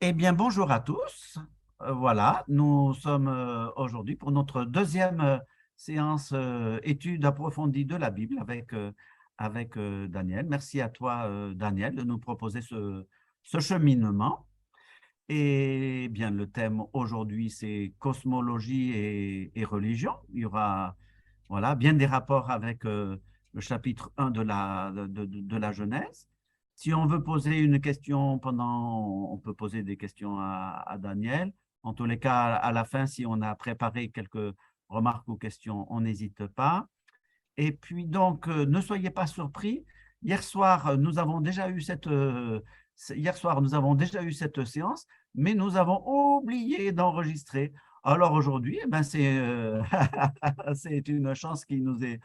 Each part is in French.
Eh bien, bonjour à tous. Voilà, nous sommes aujourd'hui pour notre deuxième séance étude approfondie de la Bible avec Daniel. Merci à toi, Daniel, de nous proposer ce cheminement. Et bien, le thème aujourd'hui, c'est cosmologie et religion. Il y aura voilà, bien des rapports avec le chapitre 1 de la Genèse. Si on veut poser une question on peut poser des questions à Daniel. En tous les cas, à la fin, si on a préparé quelques remarques ou questions, on n'hésite pas. Et puis donc, ne soyez pas surpris. Hier soir, nous avons déjà eu hier soir, nous avons déjà eu cette séance, mais nous avons oublié d'enregistrer. Alors aujourd'hui, eh ben c'est une chance qui nous est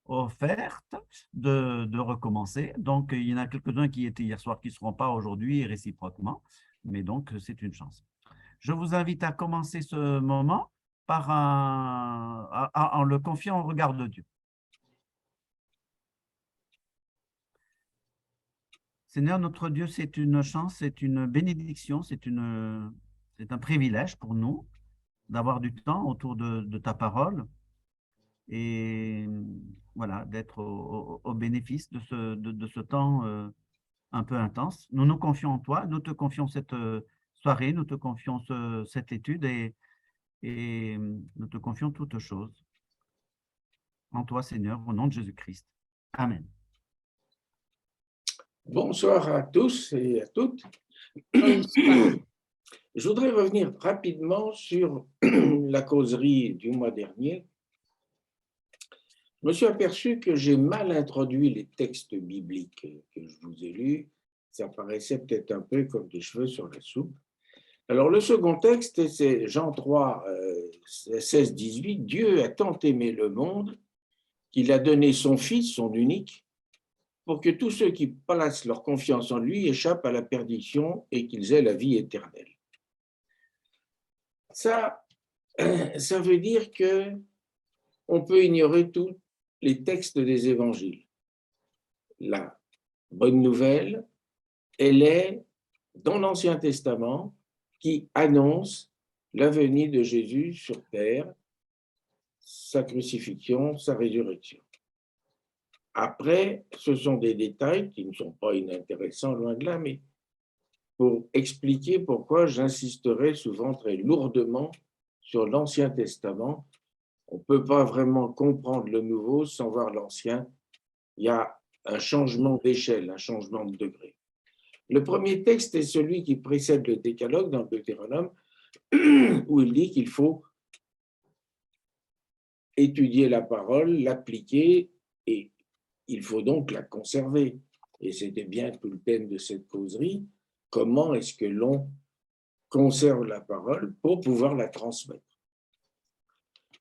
offerte de recommencer. Donc, il y en a quelques-uns qui étaient hier soir qui ne seront pas aujourd'hui et réciproquement. Mais donc, c'est une chance. Je vous invite à commencer ce moment en le confiant au regard de Dieu. Seigneur, notre Dieu, c'est une chance, c'est une bénédiction, c'est un privilège pour nous d'avoir du temps autour de ta parole et voilà, d'être au bénéfice de ce temps un peu intense. Nous nous confions en toi, nous te confions cette soirée, nous te confions cette étude et nous te confions toutes choses. En toi, Seigneur, au nom de Jésus-Christ. Amen. Bonsoir à tous et à toutes. Je voudrais revenir rapidement sur la causerie du mois dernier. Je me suis aperçu que j'ai mal introduit les textes bibliques que je vous ai lus. Ça paraissait peut-être un peu comme des cheveux sur la soupe. Alors, le second texte, c'est Jean 3, 16-18. « Dieu a tant aimé le monde qu'il a donné son Fils, son unique, pour que tous ceux qui placent leur confiance en lui échappent à la perdition et qu'ils aient la vie éternelle. » Ça veut dire qu'on peut ignorer tous les textes des évangiles. La bonne nouvelle, elle est dans l'Ancien Testament qui annonce la venue de Jésus sur terre, sa crucifixion, sa résurrection. Après, ce sont des détails qui ne sont pas inintéressants, loin de là, mais pour expliquer pourquoi j'insisterai souvent très lourdement sur l'Ancien Testament. On ne peut pas vraiment comprendre le Nouveau sans voir l'Ancien. Il y a un changement d'échelle, un changement de degré. Le premier texte est celui qui précède le Décalogue dans le Deutéronome, où il dit qu'il faut étudier la parole, l'appliquer, et il faut donc la conserver. Et c'était bien tout le thème de cette causerie. Comment est-ce que l'on conserve la parole pour pouvoir la transmettre?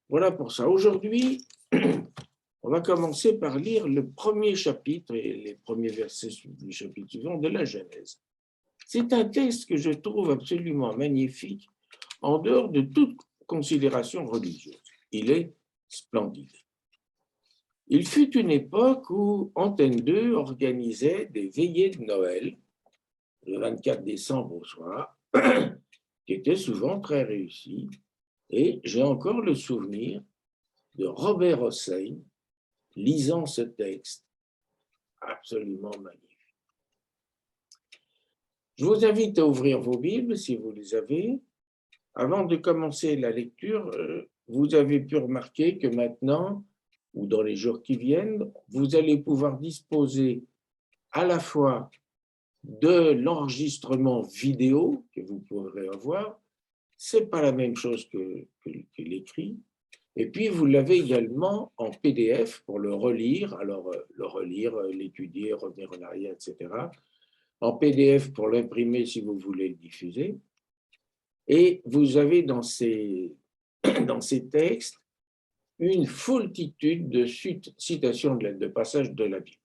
Voilà pour ça. Aujourd'hui, on va commencer par lire le premier chapitre et les premiers versets du chapitre suivant de la Genèse. C'est un texte que je trouve absolument magnifique en dehors de toute considération religieuse. Il est splendide. Il fut une époque où Antenne 2 organisait des veillées de Noël, le 24 décembre au soir, qui étaient souvent très réussies. Et j'ai encore le souvenir de Robert Hossein lisant ce texte absolument magnifique. Je vous invite à ouvrir vos Bibles si vous les avez. Avant de commencer la lecture, vous avez pu remarquer que maintenant, ou dans les jours qui viennent, vous allez pouvoir disposer à la fois de l'enregistrement vidéo que vous pourrez avoir. Ce n'est pas la même chose que l'écrit. Et puis, vous l'avez également en PDF pour le relire, alors le relire, l'étudier, revenir en arrière, etc. En PDF pour l'imprimer si vous voulez le diffuser. Et vous avez dans ces textes une foultitude de citations de passages de la Bible,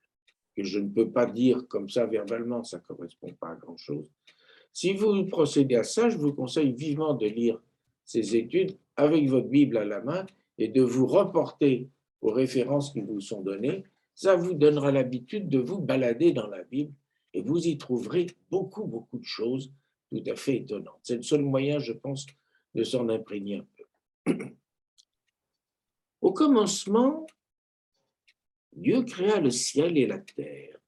que je ne peux pas dire comme ça verbalement, ça ne correspond pas à grand-chose. Si vous procédez à ça, je vous conseille vivement de lire ces études avec votre Bible à la main et de vous reporter aux références qui vous sont données. Ça vous donnera l'habitude de vous balader dans la Bible et vous y trouverez beaucoup, beaucoup de choses tout à fait étonnante. C'est le seul moyen, je pense, de s'en imprégner un peu. Au commencement, Dieu créa le ciel et la terre.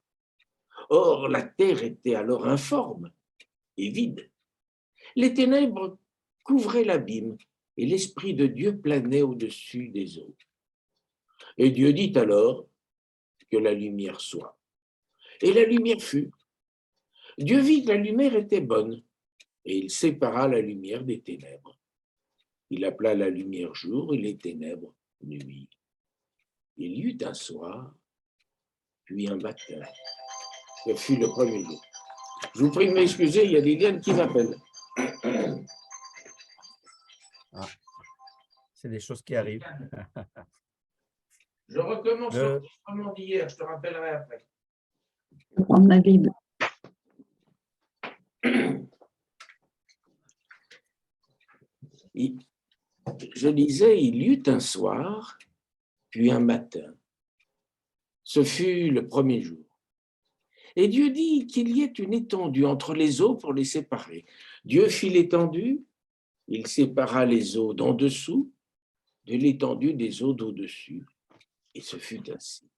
Or, la terre était alors informe et vide. Les ténèbres couvraient l'abîme et l'Esprit de Dieu planait au-dessus des eaux. Et Dieu dit alors que la lumière soit. Et la lumière fut. Dieu vit que la lumière était bonne et il sépara la lumière des ténèbres. Il appela la lumière jour et les ténèbres nuit. Il y eut un soir, puis un matin. Ce fut le premier jour. Je vous prie de m'excuser, il y a Liliane qui m'appelle. Ah, c'est des choses qui arrivent. Je recommence l'enregistrement d'hier, je te rappellerai après. Je vais prendre ma Bible. Je disais, il y eut un soir, puis un matin. Ce fut le premier jour. Et Dieu dit qu'il y ait une étendue entre les eaux pour les séparer. Dieu fit l'étendue, il sépara les eaux d'en dessous de l'étendue des eaux d'au-dessus. Et ce fut ainsi.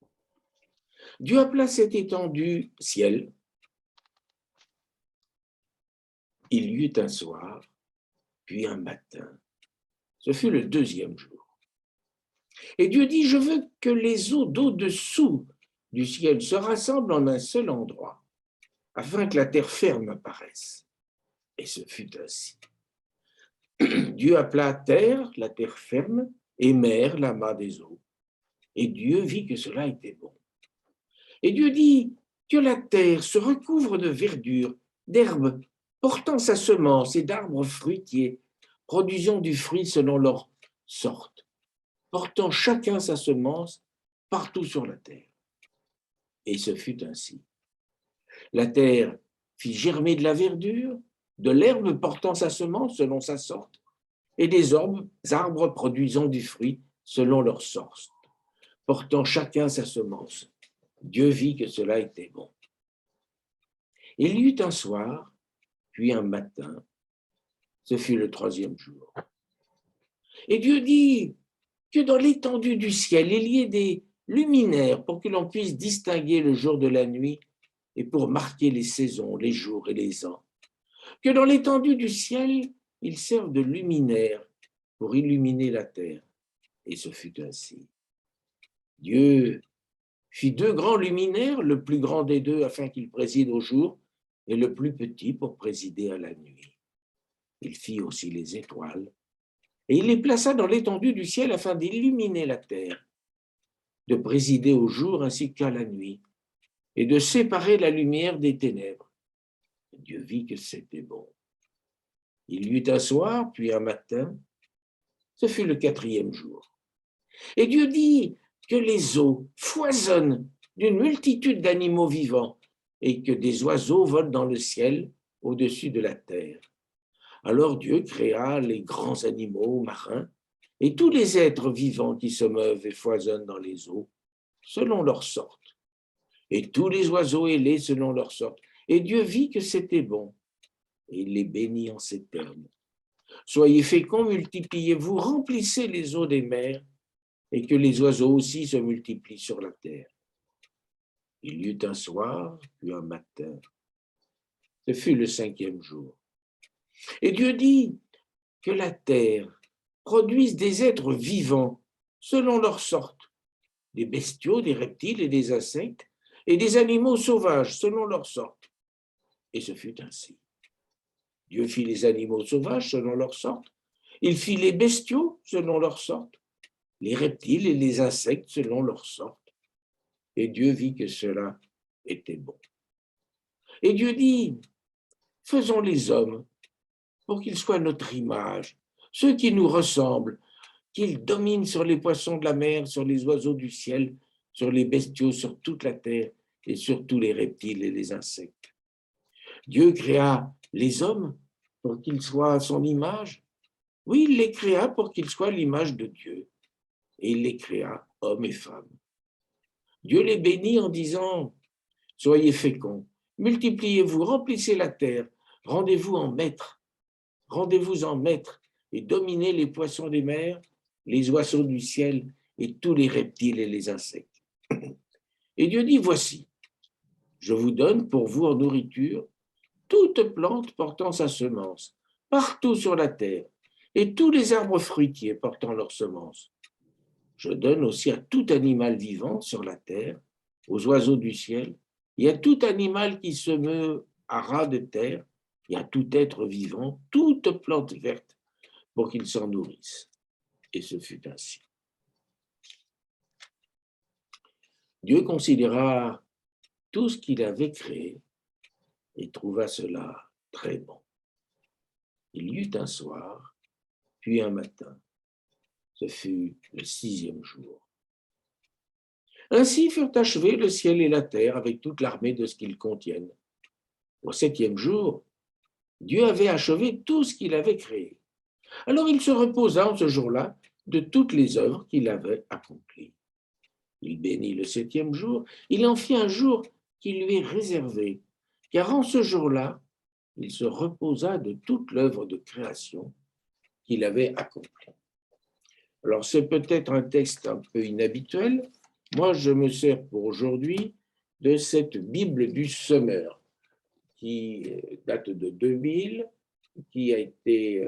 Dieu appela cette étendue ciel. Il y eut un soir, puis un matin. Ce fut le deuxième jour. Et Dieu dit, je veux que les eaux d'au-dessous du ciel se rassemblent en un seul endroit, afin que la terre ferme apparaisse. Et ce fut ainsi. Dieu appela terre, la terre ferme, et mer, l'amas des eaux. Et Dieu vit que cela était bon. Et Dieu dit que la terre se recouvre de verdure, d'herbes portant sa semence et d'arbres fruitiers, produisant du fruit selon leur sorte, portant chacun sa semence partout sur la terre. Et ce fut ainsi. La terre fit germer de la verdure, de l'herbe portant sa semence selon sa sorte, et des arbres produisant du fruit selon leur sorte, portant chacun sa semence. Dieu vit que cela était bon. Il y eut un soir, puis un matin. Ce fut le troisième jour. Et Dieu dit que dans l'étendue du ciel, il y ait des luminaires pour que l'on puisse distinguer le jour de la nuit et pour marquer les saisons, les jours et les ans. Que dans l'étendue du ciel, ils servent de luminaires pour illuminer la terre. Et ce fut ainsi. Dieu fit deux grands luminaires, le plus grand des deux afin qu'il préside au jour et le plus petit pour présider à la nuit. Il fit aussi les étoiles et il les plaça dans l'étendue du ciel afin d'illuminer la terre, de présider au jour ainsi qu'à la nuit et de séparer la lumière des ténèbres. Dieu vit que c'était bon. Il y eut un soir, puis un matin. Ce fut le quatrième jour. Et Dieu dit que les eaux foisonnent d'une multitude d'animaux vivants et que des oiseaux volent dans le ciel au-dessus de la terre. Alors Dieu créa les grands animaux marins et tous les êtres vivants qui se meuvent et foisonnent dans les eaux, selon leur sorte, et tous les oiseaux ailés selon leur sorte. Et Dieu vit que c'était bon, et il les bénit en ces termes. Soyez féconds, multipliez-vous, remplissez les eaux des mers, et que les oiseaux aussi se multiplient sur la terre. Il y eut un soir, puis un matin. Ce fut le cinquième jour. Et Dieu dit que la terre produise des êtres vivants selon leur sorte, des bestiaux, des reptiles et des insectes, et des animaux sauvages selon leur sorte. Et ce fut ainsi. Dieu fit les animaux sauvages selon leur sorte, il fit les bestiaux selon leur sorte, les reptiles et les insectes selon leur sorte. Et Dieu vit que cela était bon. Et Dieu dit, faisons les hommes pour qu'ils soient notre image, ceux qui nous ressemblent, qu'ils dominent sur les poissons de la mer, sur les oiseaux du ciel, sur les bestiaux, sur toute la terre et sur tous les reptiles et les insectes. Dieu créa les hommes pour qu'ils soient à son image. Oui, il les créa pour qu'ils soient l'image de Dieu. Et il les créa, hommes et femmes. Dieu les bénit en disant, soyez féconds, multipliez-vous, remplissez la terre, Rendez-vous en maître. Rendez-vous en maître et dominez les poissons des mers, les oiseaux du ciel et tous les reptiles et les insectes. Et Dieu dit, voici, je vous donne pour vous en nourriture toute plante portant sa semence, partout sur la terre, et tous les arbres fruitiers portant leur semence. Je donne aussi à tout animal vivant sur la terre, aux oiseaux du ciel, et à tout animal qui se meut à ras de terre, et à tout être vivant, toute plante verte, pour qu'ils s'en nourrissent. Et ce fut ainsi. Dieu considéra tout ce qu'il avait créé et trouva cela très bon. Il y eut un soir, puis un matin. Ce fut le 6e jour. Ainsi furent achevés le ciel et la terre avec toute l'armée de ce qu'ils contiennent. Au 7e jour, Dieu avait achevé tout ce qu'il avait créé. Alors il se reposa en ce jour-là de toutes les œuvres qu'il avait accomplies. Il bénit le 7e jour, il en fit un jour qui lui est réservé, car en ce jour-là, il se reposa de toute l'œuvre de création qu'il avait accomplie. Alors c'est peut-être un texte un peu inhabituel. Moi, je me sers pour aujourd'hui de cette Bible du Semeur, qui date de 2000, qui a été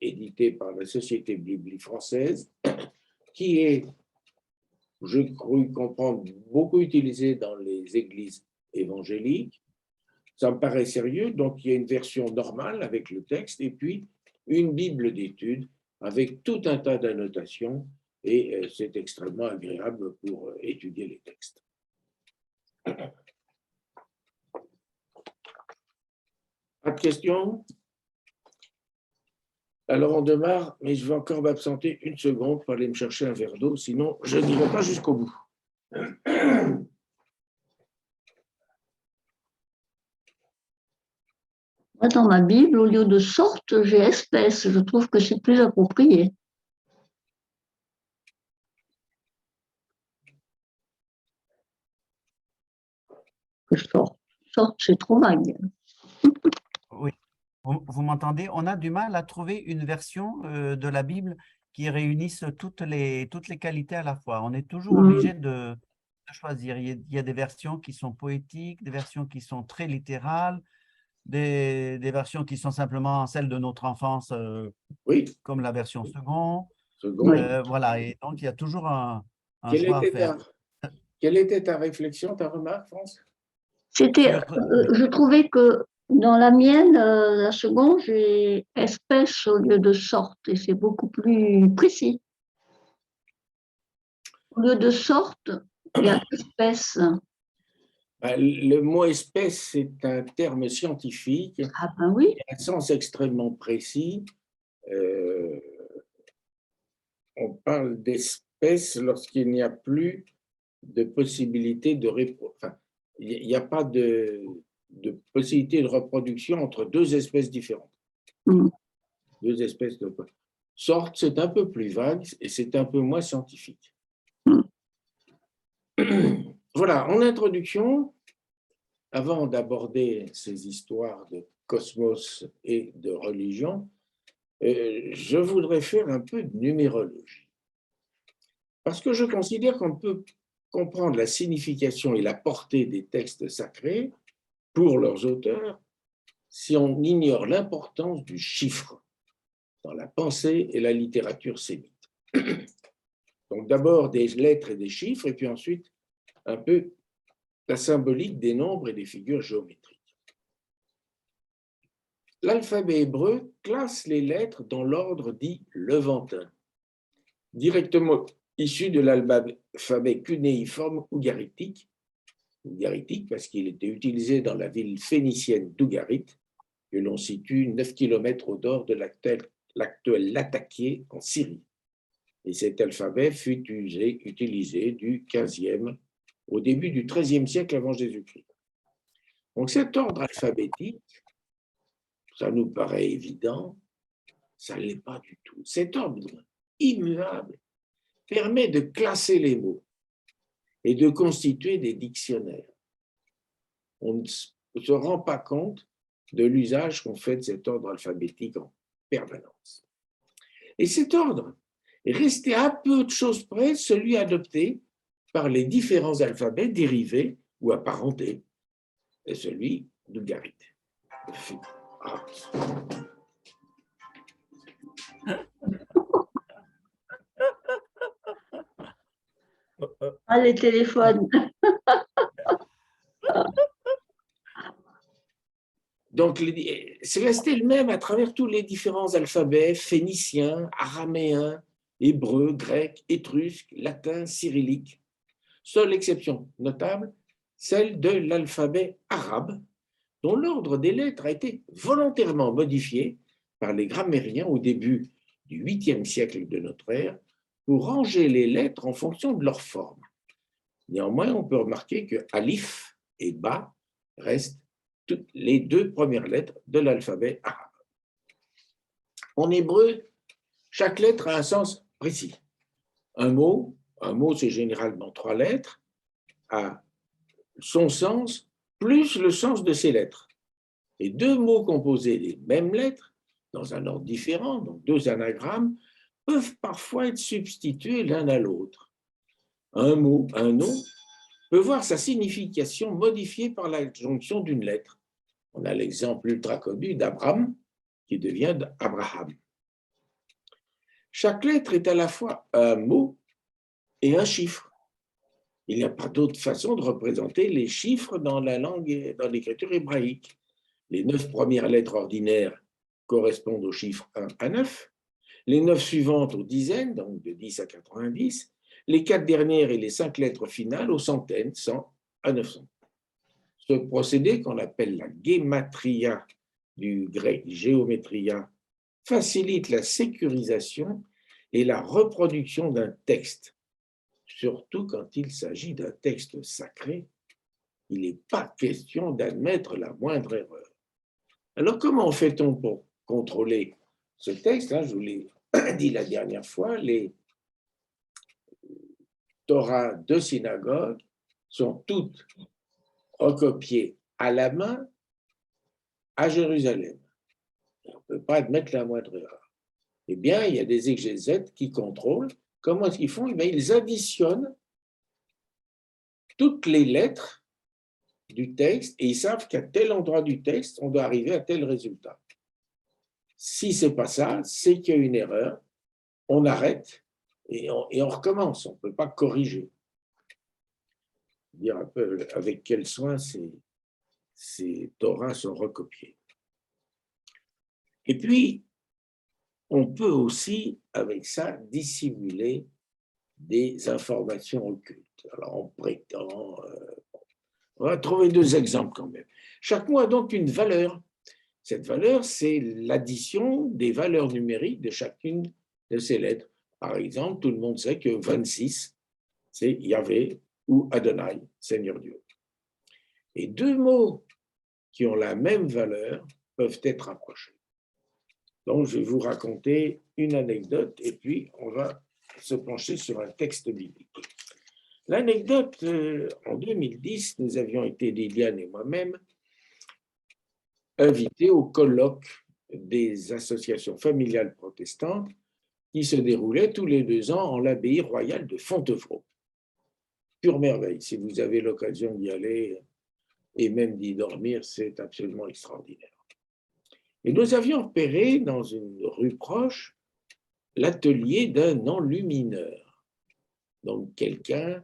éditée par la Société biblique française, qui est, je crois comprendre, beaucoup utilisée dans les églises évangéliques. Ça me paraît sérieux, donc il y a une version normale avec le texte, et puis une Bible d'études avec tout un tas d'annotations, et c'est extrêmement agréable pour étudier les textes. Pas de questions? Alors on démarre, mais je vais encore m'absenter une seconde pour aller me chercher un verre d'eau, sinon je n'irai pas jusqu'au bout. Moi, dans ma Bible, au lieu de sorte, j'ai espèce. Je trouve que c'est plus approprié que sorte. Sorte, c'est trop vague. Oui, vous m'entendez? On a du mal à trouver une version de la Bible qui réunisse toutes les qualités à la fois. On est toujours obligé de choisir. Il y a des versions qui sont poétiques, des versions qui sont très littérales, des versions qui sont simplement celles de notre enfance, Oui, comme la version second. seconde. Voilà, et donc il y a toujours un Quelle choix à était faire. ta réflexion, ta remarque, France? C'était, Sur, je trouvais que dans la mienne, la seconde, j'ai espèce au lieu de sorte, et c'est beaucoup plus précis. Au lieu de sorte, il y a espèce. Le mot espèce, c'est un terme scientifique, Ah ben oui. un sens extrêmement précis. On parle d'espèce lorsqu'il n'y a plus de possibilité de enfin, il n'y a pas de possibilité de reproduction entre deux espèces différentes. Deux espèces de sorte, c'est un peu plus vague et c'est un peu moins scientifique. Voilà, en introduction, avant d'aborder ces histoires de cosmos et de religion, je voudrais faire un peu de numérologie. Parce que je considère qu'on peut comprendre la signification et la portée des textes sacrés pour leurs auteurs si on ignore l'importance du chiffre dans la pensée et la littérature sémite. Donc d'abord des lettres et des chiffres, et puis ensuite un peu la symbolique des nombres et des figures géométriques. L'alphabet hébreu classe les lettres dans l'ordre dit levantin, directement issu de l'alphabet cunéiforme ougaritique parce qu'il était utilisé dans la ville phénicienne d'Ougarit, que l'on situe 9 km au nord de l'actuel Latakia en Syrie. Et cet alphabet fut utilisé du 15e au début du 13e siècle avant Jésus-Christ. Donc cet ordre alphabétique, ça nous paraît évident, ça ne l'est pas du tout. Cet ordre immuable permet de classer les mots et de constituer des dictionnaires. On ne se rend pas compte de l'usage qu'on fait de cet ordre alphabétique en permanence. Et cet ordre est resté à peu de choses près celui adopté par les différents alphabets dérivés ou apparentés, et celui d'Ugarit. Ah, les téléphones. Donc, c'est resté le même à travers tous les différents alphabets phéniciens, araméens, hébreux, grec, étrusque, latin, cyrillique. Seule exception notable, celle de l'alphabet arabe, dont l'ordre des lettres a été volontairement modifié par les grammairiens au début du 8e siècle de notre ère pour ranger les lettres en fonction de leur forme. Néanmoins, on peut remarquer que alif et ba restent toutes les deux premières lettres de l'alphabet arabe. En hébreu, chaque lettre a un sens précis. Un mot c'est généralement 3 lettres, a son sens plus le sens de ses lettres. Et 2 mots composés des mêmes lettres, dans un ordre différent, donc 2 anagrammes, peuvent parfois être substitués l'un à l'autre. Un mot, un nom, peut voir sa signification modifiée par l'adjonction d'une lettre. On a l'exemple ultra connu d'Abraham, qui devient Abraham. Chaque lettre est à la fois un mot et un chiffre. Il n'y a pas d'autre façon de représenter les chiffres dans la langue, dans l'écriture hébraïque. Les 9 premières lettres ordinaires correspondent aux chiffres 1 à 9, les 9 suivantes aux dizaines, donc de 10 à 90, les 4 dernières et les 5 lettres finales aux centaines, 100 à 900. Ce procédé, qu'on appelle la gématria, du grec géométria, facilite la sécurisation et la reproduction d'un texte, surtout quand il s'agit d'un texte sacré. Il n'est pas question d'admettre la moindre erreur. Alors, comment fait-on pour contrôler ce texte? Je vous l'ai dit la dernière fois, les Torahs de synagogue sont toutes recopiées à la main à Jérusalem. On ne peut pas admettre la moindre erreur. Eh bien, il y a des exégètes qui contrôlent. Comment est-ce qu'ils font? Eh bien, ils additionnent toutes les lettres du texte et ils savent qu'à tel endroit du texte, on doit arriver à tel résultat. Si ce n'est pas ça, c'est qu'il y a une erreur, on arrête et on recommence, on ne peut pas corriger. Dire un peu avec quel soin ces Torahs sont recopiés. Et puis, on peut aussi, avec ça, dissimuler des informations occultes. Alors, on prétend... on va trouver 2 exemples quand même. Chaque mot a donc une valeur. Cette valeur, c'est l'addition des valeurs numériques de chacune de ces lettres. Par exemple, tout le monde sait que 26, c'est Yahvé ou Adonai, Seigneur Dieu. Et 2 mots qui ont la même valeur peuvent être approchés. Donc, je vais vous raconter une anecdote et puis on va se pencher sur un texte biblique. L'anecdote, en 2010, nous avions été, Liliane et moi-même, invités au colloque des associations familiales protestantes qui se déroulait tous les 2 ans en l'abbaye royale de Fontevraud. Pure merveille, si vous avez l'occasion d'y aller et même d'y dormir, c'est absolument extraordinaire. Et nous avions repéré dans une rue proche l'atelier d'un enlumineur, donc quelqu'un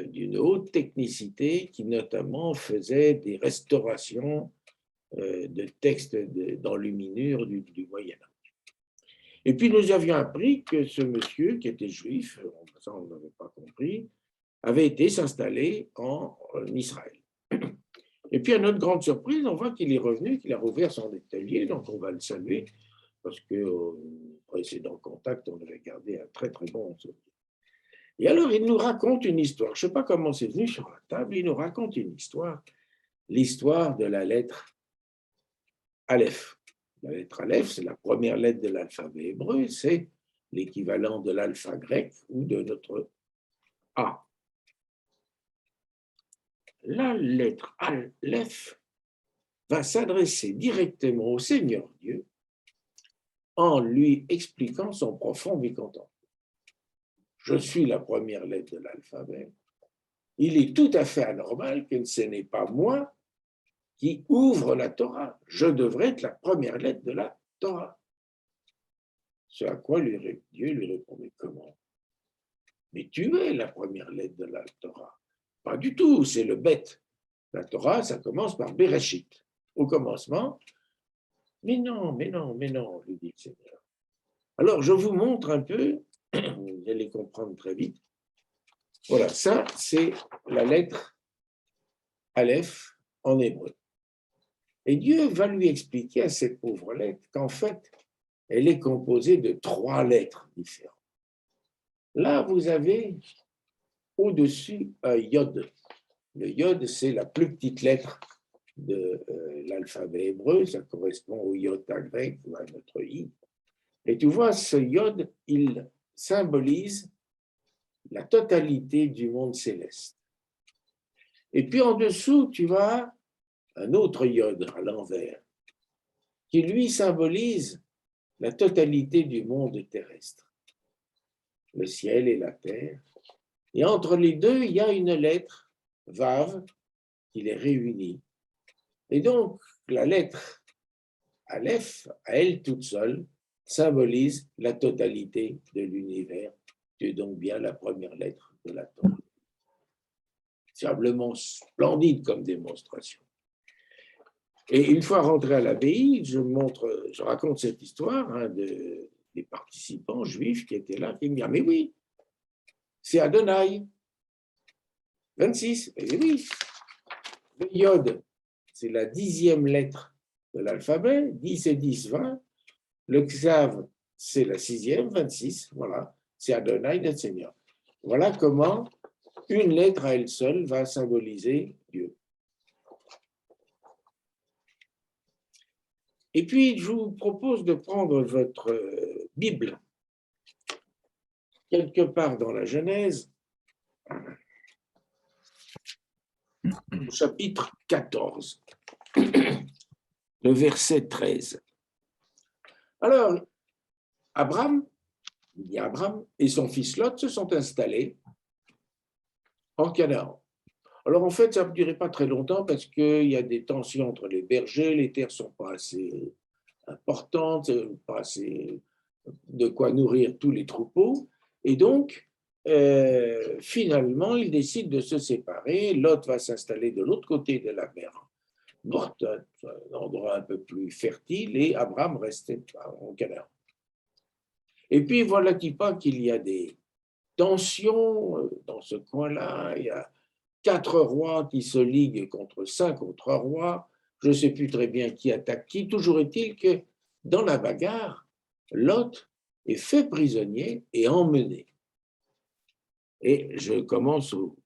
d'une haute technicité qui notamment faisait des restaurations de textes d'enluminure du Moyen-Âge. Et puis nous avions appris que ce monsieur, qui était juif, ça on n'avait pas compris, avait été s'installer en Israël. Et puis à notre grande surprise, on voit qu'il est revenu, qu'il a rouvert son atelier, donc on va le saluer, parce qu'au précédent contact, on avait gardé un très très bon souvenir. Et alors il nous raconte une histoire, je ne sais pas comment c'est venu sur la table, il nous raconte une histoire, l'histoire de la lettre Aleph. La lettre Aleph, c'est la première lettre de l'alphabet hébreu, c'est l'équivalent de l'alpha grec ou de notre A. La lettre Aleph va s'adresser directement au Seigneur Dieu en lui expliquant son profond mécontentement. Je suis la première lettre de l'alphabet. Il est tout à fait anormal que ce n'est pas moi qui ouvre la Torah. Je devrais être la première lettre de la Torah. Ce à quoi Dieu lui répondait, comment? Mais tu es la première lettre de la Torah. Pas du tout, c'est le bête. La Torah, ça commence par Bereshit. Au commencement, mais non, lui dit le Seigneur. Alors, je vous montre un peu, vous allez comprendre très vite. Voilà, ça, c'est la lettre Aleph en hébreu. Et Dieu va lui expliquer à cette pauvre lettre qu'en fait, elle est composée de 3 lettres différentes. Là, vous avez au-dessus un yod. Le yod, c'est la plus petite lettre de l'alphabet hébreu, ça correspond au iota grec ou à notre i. Et tu vois, ce yod, il symbolise la totalité du monde céleste. Et puis en dessous, tu as un autre yod à l'envers, qui lui symbolise la totalité du monde terrestre, le ciel et la terre. Et entre les deux, il y a une lettre, Vav, qui les réunit. Et donc, la lettre Aleph, à elle toute seule, symbolise la totalité de l'univers. Tu es donc bien la première lettre de la Torah. C'est simplement splendide comme démonstration. Et une fois rentré à l'abbaye, je raconte cette histoire des participants juifs qui étaient là, qui me disent « Mais oui, c'est Adonai, 26. » Et oui, le Yod, c'est la 10e lettre de l'alphabet, 10 et 10, 20. Le Ksav, c'est la 6e, 26. Voilà, c'est Adonai, notre Seigneur. Voilà comment une lettre à elle seule va symboliser Dieu. Et puis, je vous propose de prendre votre Bible, quelque part dans la Genèse, au chapitre 14, le verset 13. Alors, Abraham et son fils Lot se sont installés en Canaan. Alors, en fait, ça ne durait pas très longtemps parce qu'il y a des tensions entre les bergers, les terres ne sont pas assez importantes, pas assez de quoi nourrir tous les troupeaux. Et donc, finalement, ils décident de se séparer. Lot va s'installer de l'autre côté de la mer Morte, un endroit un peu plus fertile, et Abraham restait en Canaan. Et puis, voilà qu'il y a des tensions dans ce coin-là. Il y a 4 rois qui se liguent contre 5 autres rois. Je ne sais plus très bien qui attaque qui. Toujours est-il que dans la bagarre, Lot est fait prisonnier et emmené. Et je commence au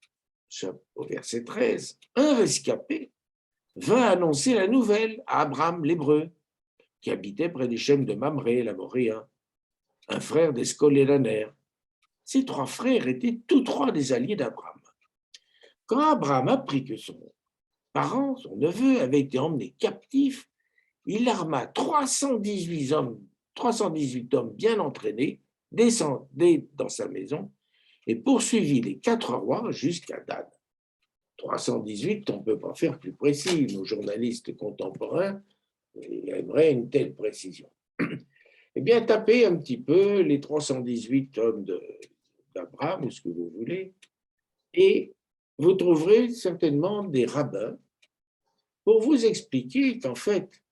verset 13. Un rescapé vint annoncer la nouvelle à Abraham l'Hébreu, qui habitait près des chênes de Mamré, l'Amoréen, un frère d'Escol et d'Aner. Ces 3 frères étaient tous 3 des alliés d'Abraham. Quand Abraham apprit que son parent, son neveu, avait été emmené captif, il arma 318 hommes bien entraînés, descendit dans sa maison et poursuivit les 4 rois jusqu'à Dan. 318, on ne peut pas faire plus précis. Nos journalistes contemporains aimeraient une telle précision. Eh bien, tapez un petit peu les 318 hommes d'Abraham, ou ce que vous voulez, et vous trouverez certainement des rabbins pour vous expliquer qu'en fait,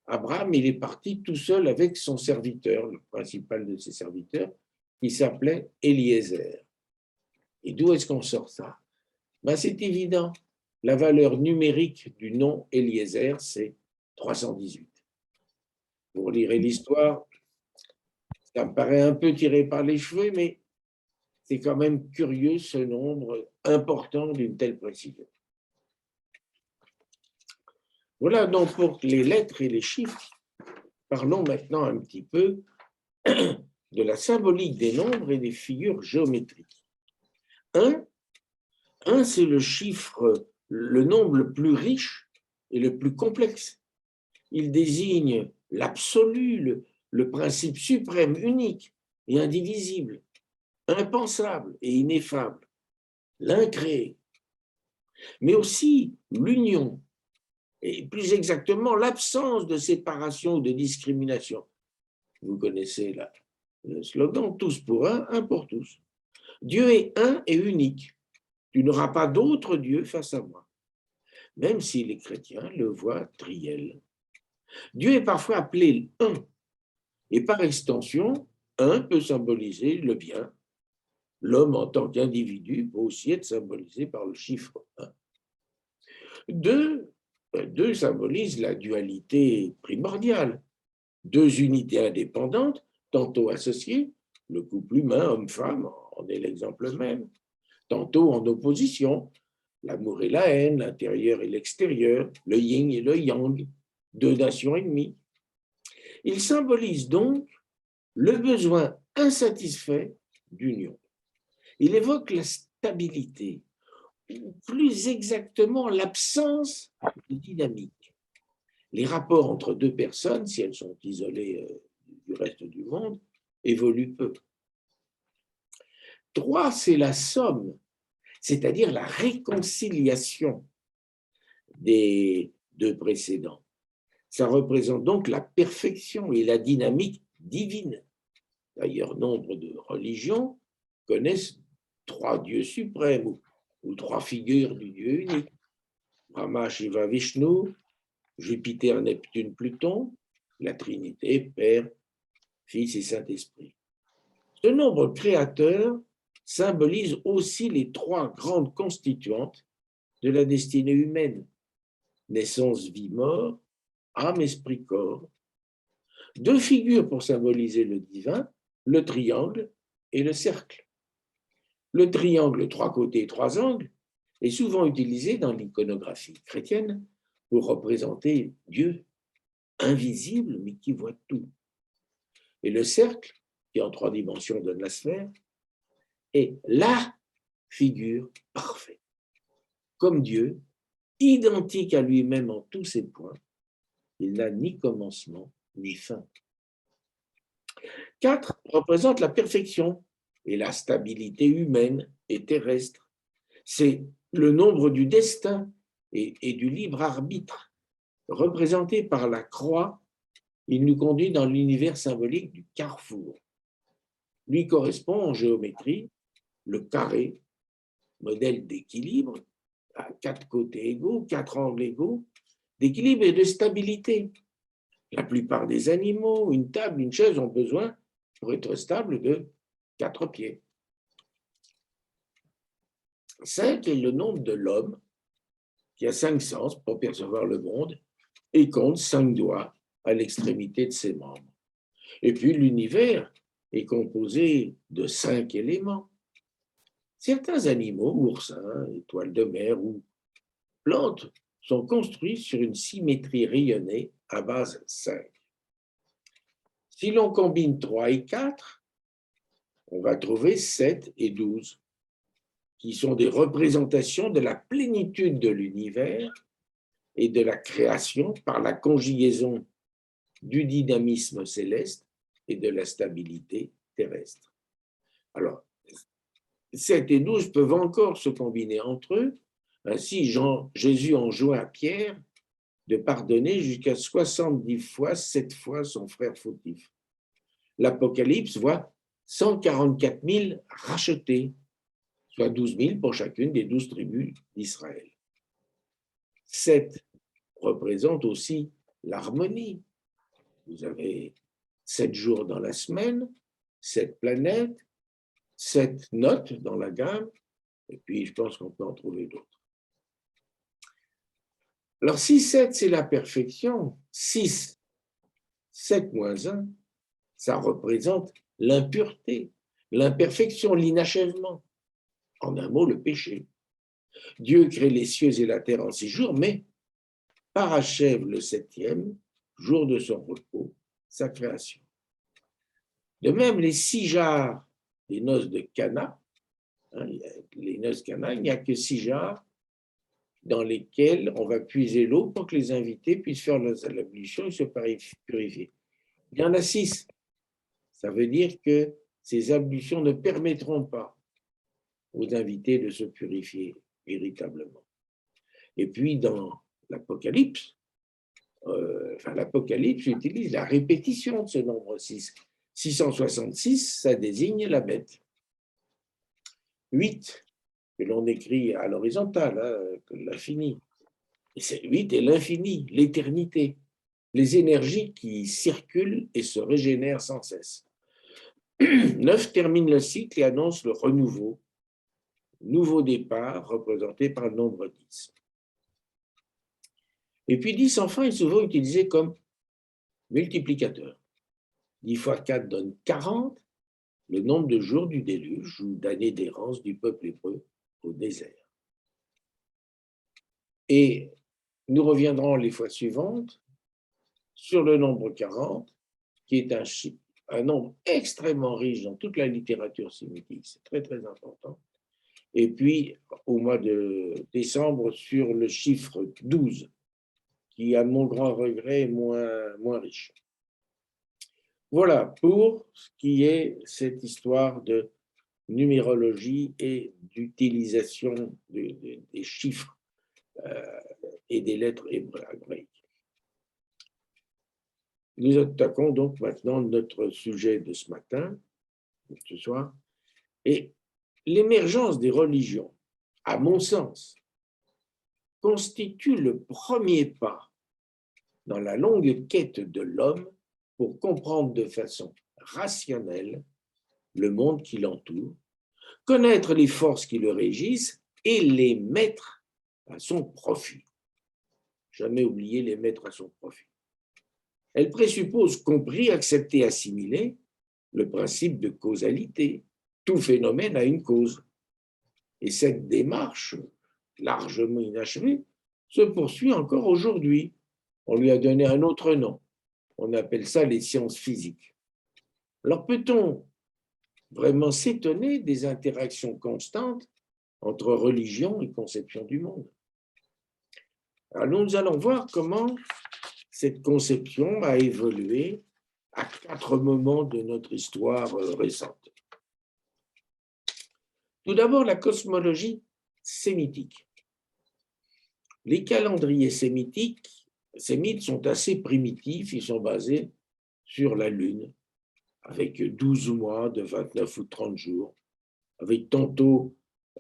Abraham, il est parti tout seul avec son serviteur, le principal de ses serviteurs, qui s'appelait Eliezer. Et d'où est-ce qu'on sort ça? Ben, c'est évident. La valeur numérique du nom Eliezer, c'est 318. Vous lirez l'histoire, ça me paraît un peu tiré par les cheveux, mais c'est quand même curieux ce nombre important d'une telle précision. Voilà donc pour les lettres et les chiffres. Parlons maintenant un petit peu de la symbolique des nombres et des figures géométriques. 1, c'est le chiffre, le nombre le plus riche et le plus complexe. Il désigne l'absolu, le principe suprême, unique et indivisible, impensable et ineffable, l'incréé, mais aussi l'union, et plus exactement l'absence de séparation ou de discrimination. Vous connaissez le slogan « Tous pour un pour tous ». Dieu est un et unique. Tu n'auras pas d'autre Dieu face à moi, même si les chrétiens le voient triel. Dieu est parfois appelé un, et par extension, un peut symboliser le bien. L'homme en tant qu'individu peut aussi être symbolisé par le chiffre 1. Deux symbolise la dualité primordiale. Deux unités indépendantes, tantôt associées, le couple humain, homme-femme, en est l'exemple même, tantôt en opposition, l'amour et la haine, l'intérieur et l'extérieur, le yin et le yang, deux nations ennemies. Il symbolise donc le besoin insatisfait d'union. Il évoque la stabilité, ou plus exactement l'absence de dynamique. Les rapports entre deux personnes, si elles sont isolées du reste du monde, évoluent peu. 3, c'est la somme, c'est-à-dire la réconciliation des deux précédents. Ça représente donc la perfection et la dynamique divine. D'ailleurs, nombre de religions connaissent 3 dieux suprêmes ou 3 figures du Dieu unique. Brahma, Shiva, Vishnu, Jupiter, Neptune, Pluton, la Trinité, Père, Fils et Saint-Esprit. Ce nombre créateur symbolise aussi les 3 grandes constituantes de la destinée humaine: naissance, vie, mort, âme, esprit, corps. 2 figures pour symboliser le divin, le triangle et le cercle. Le triangle, 3 côtés et 3 angles, est souvent utilisé dans l'iconographie chrétienne pour représenter Dieu, invisible mais qui voit tout. Et le cercle, qui en 3 dimensions donne la sphère, est la figure parfaite. Comme Dieu, identique à lui-même en tous ses points, il n'a ni commencement ni fin. 4 représente la perfection et la stabilité humaine et terrestre. C'est le nombre du destin et du libre arbitre. Représenté par la croix, il nous conduit dans l'univers symbolique du carrefour. Lui correspond en géométrie le carré, modèle d'équilibre, à 4 côtés égaux, 4 angles égaux, d'équilibre et de stabilité. La plupart des animaux, une table, une chaise ont besoin, pour être stable, de 4 pieds. 5 est le nombre de l'homme qui a 5 sens pour percevoir le monde et compte 5 doigts à l'extrémité de ses membres. Et puis l'univers est composé de 5 éléments. Certains animaux, oursins, étoiles de mer ou plantes, sont construits sur une symétrie rayonnée à base 5. Si l'on combine 3 et 4, on va trouver 7 et 12, qui sont des représentations de la plénitude de l'univers et de la création par la conjugaison du dynamisme céleste et de la stabilité terrestre. Alors, 7 et 12 peuvent encore se combiner entre eux. Ainsi, Jésus enjoint à Pierre de pardonner jusqu'à 70 fois, 7 fois son frère fautif. L'Apocalypse voit 144 000 rachetés, soit 12 000 pour chacune des 12 tribus d'Israël. 7 représente aussi l'harmonie. Vous avez 7 jours dans la semaine, 7 planètes, 7 notes dans la gamme, et puis je pense qu'on peut en trouver d'autres. Alors, si 7, c'est la perfection, 6, 7 moins 1, ça représente l'impureté, l'imperfection, l'inachèvement. En un mot, le péché. Dieu crée les cieux et la terre en 6 jours, mais parachève le 7e, jour de son repos, sa création. De même, les 6 jarres des noces de Cana, les noces Cana, il n'y a que 6 jarres dans lesquels on va puiser l'eau pour que les invités puissent faire l'ablution et se purifier. Il y en a 6. Ça veut dire que ces ablutions ne permettront pas aux invités de se purifier véritablement. Et puis, dans l'Apocalypse, l'Apocalypse utilise la répétition de ce nombre 6. 666, ça désigne la bête. 8, que l'on écrit à l'horizontale, l'infini. 8 est l'infini, l'éternité, les énergies qui circulent et se régénèrent sans cesse. 9 termine le cycle et annonce le renouveau, nouveau départ représenté par le nombre 10. Et puis 10, enfin, est souvent utilisé comme multiplicateur. 10 fois 4 donne 40, le nombre de jours du déluge ou d'années d'errance du peuple hébreu au désert. Et nous reviendrons les fois suivantes sur le nombre 40, qui est un nombre extrêmement riche dans toute la littérature sémitique, c'est très très important. Et puis, au mois de décembre, sur le chiffre 12, qui, à mon grand regret, est moins riche. Voilà pour ce qui est cette histoire de numérologie et d'utilisation des chiffres et des lettres hébraïques. Nous attaquons donc maintenant notre sujet de ce matin, ce soir, et l'émergence des religions, à mon sens, constitue le premier pas dans la longue quête de l'homme pour comprendre de façon rationnelle le monde qui l'entoure, connaître les forces qui le régissent et les mettre à son profit. Jamais oublier les mettre à son profit. Elle présuppose compris, accepter, assimiler le principe de causalité. Tout phénomène a une cause. Et cette démarche, largement inachevée, se poursuit encore aujourd'hui. On lui a donné un autre nom. On appelle ça les sciences physiques. Alors peut-on vraiment s'étonner des interactions constantes entre religion et conception du monde? Alors nous allons voir comment cette conception a évolué à 4 moments de notre histoire récente. Tout d'abord, la cosmologie sémitique. Les calendriers sémites sont assez primitifs, ils sont basés sur la Lune, avec 12 mois de 29 ou 30 jours, avec tantôt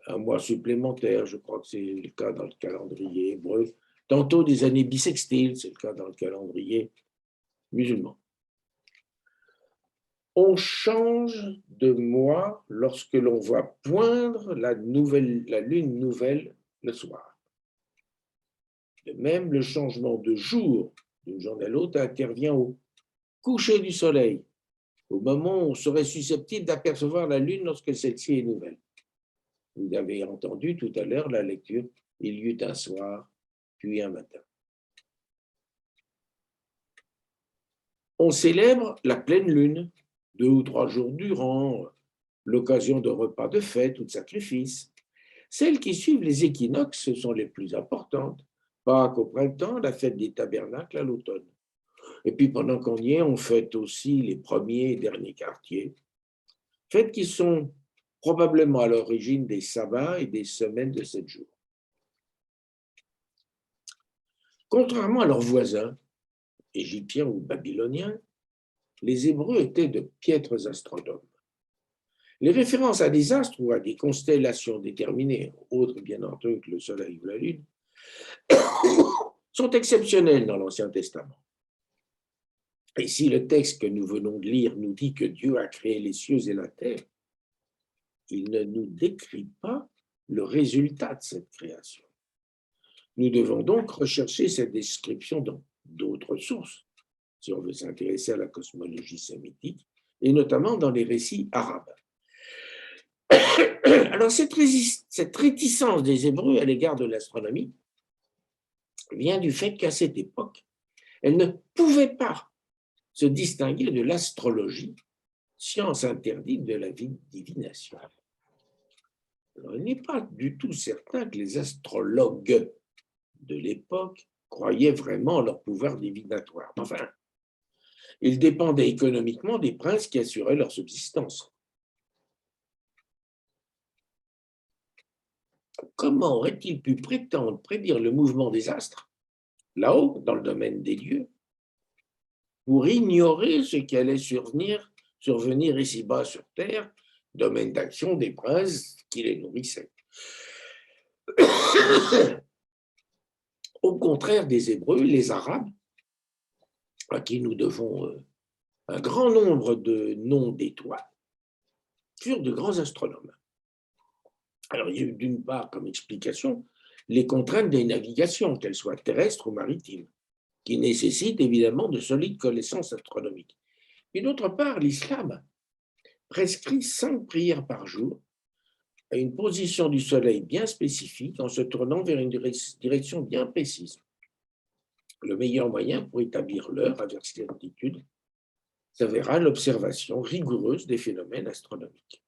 un mois supplémentaire, je crois que c'est le cas dans le calendrier hébreu, tantôt des années bissextiles, c'est le cas dans le calendrier musulman. On change de mois lorsque l'on voit poindre la lune nouvelle le soir. De même, le changement de jour d'une journée à l'autre intervient au coucher du soleil, au moment où on serait susceptible d'apercevoir la lune lorsque celle-ci est nouvelle. Vous avez entendu tout à l'heure la lecture « Il y eut un soir, puis un matin ». On célèbre la pleine lune, 2 ou 3 jours durant, l'occasion de repas de fête ou de sacrifice. Celles qui suivent les équinoxes sont les plus importantes. Pâques au printemps, la fête des tabernacles à l'automne. Et puis pendant qu'on y est, on fête aussi les premiers et derniers quartiers. Fêtes qui sont probablement à l'origine des sabbats et des semaines de 7 jours. Contrairement à leurs voisins, égyptiens ou babyloniens, les Hébreux étaient de piètres astronomes. Les références à des astres ou à des constellations déterminées, autres bien entendu que le Soleil ou la Lune, sont exceptionnelles dans l'Ancien Testament. Et si le texte que nous venons de lire nous dit que Dieu a créé les cieux et la terre, il ne nous décrit pas le résultat de cette création. Nous devons donc rechercher cette description dans d'autres sources, si on veut s'intéresser à la cosmologie sémitique, et notamment dans les récits arabes. Alors, cette réticence des Hébreux à l'égard de l'astronomie vient du fait qu'à cette époque, elle ne pouvait pas se distinguer de l'astrologie, science interdite de la divination. Alors, il n'est pas du tout certain que les astrologues de l'époque croyaient vraiment en leur pouvoir divinatoire. Enfin, ils dépendaient économiquement des princes qui assuraient leur subsistance. Comment aurait-il pu prétendre prédire le mouvement des astres, là-haut, dans le domaine des dieux, pour ignorer ce qui allait survenir ici-bas sur Terre, domaine d'action des princes qui les nourrissaient? Au contraire des Hébreux, les Arabes, à qui nous devons un grand nombre de noms d'étoiles, furent de grands astronomes. Alors, il y a eu d'une part comme explication les contraintes des navigations, qu'elles soient terrestres ou maritimes, qui nécessitent évidemment de solides connaissances astronomiques. Et d'autre part, l'islam prescrit 5 prières par jour à une position du soleil bien spécifique en se tournant vers une direction bien précise. Le meilleur moyen pour établir l'heure à cette altitude s'avéra l'observation rigoureuse des phénomènes astronomiques.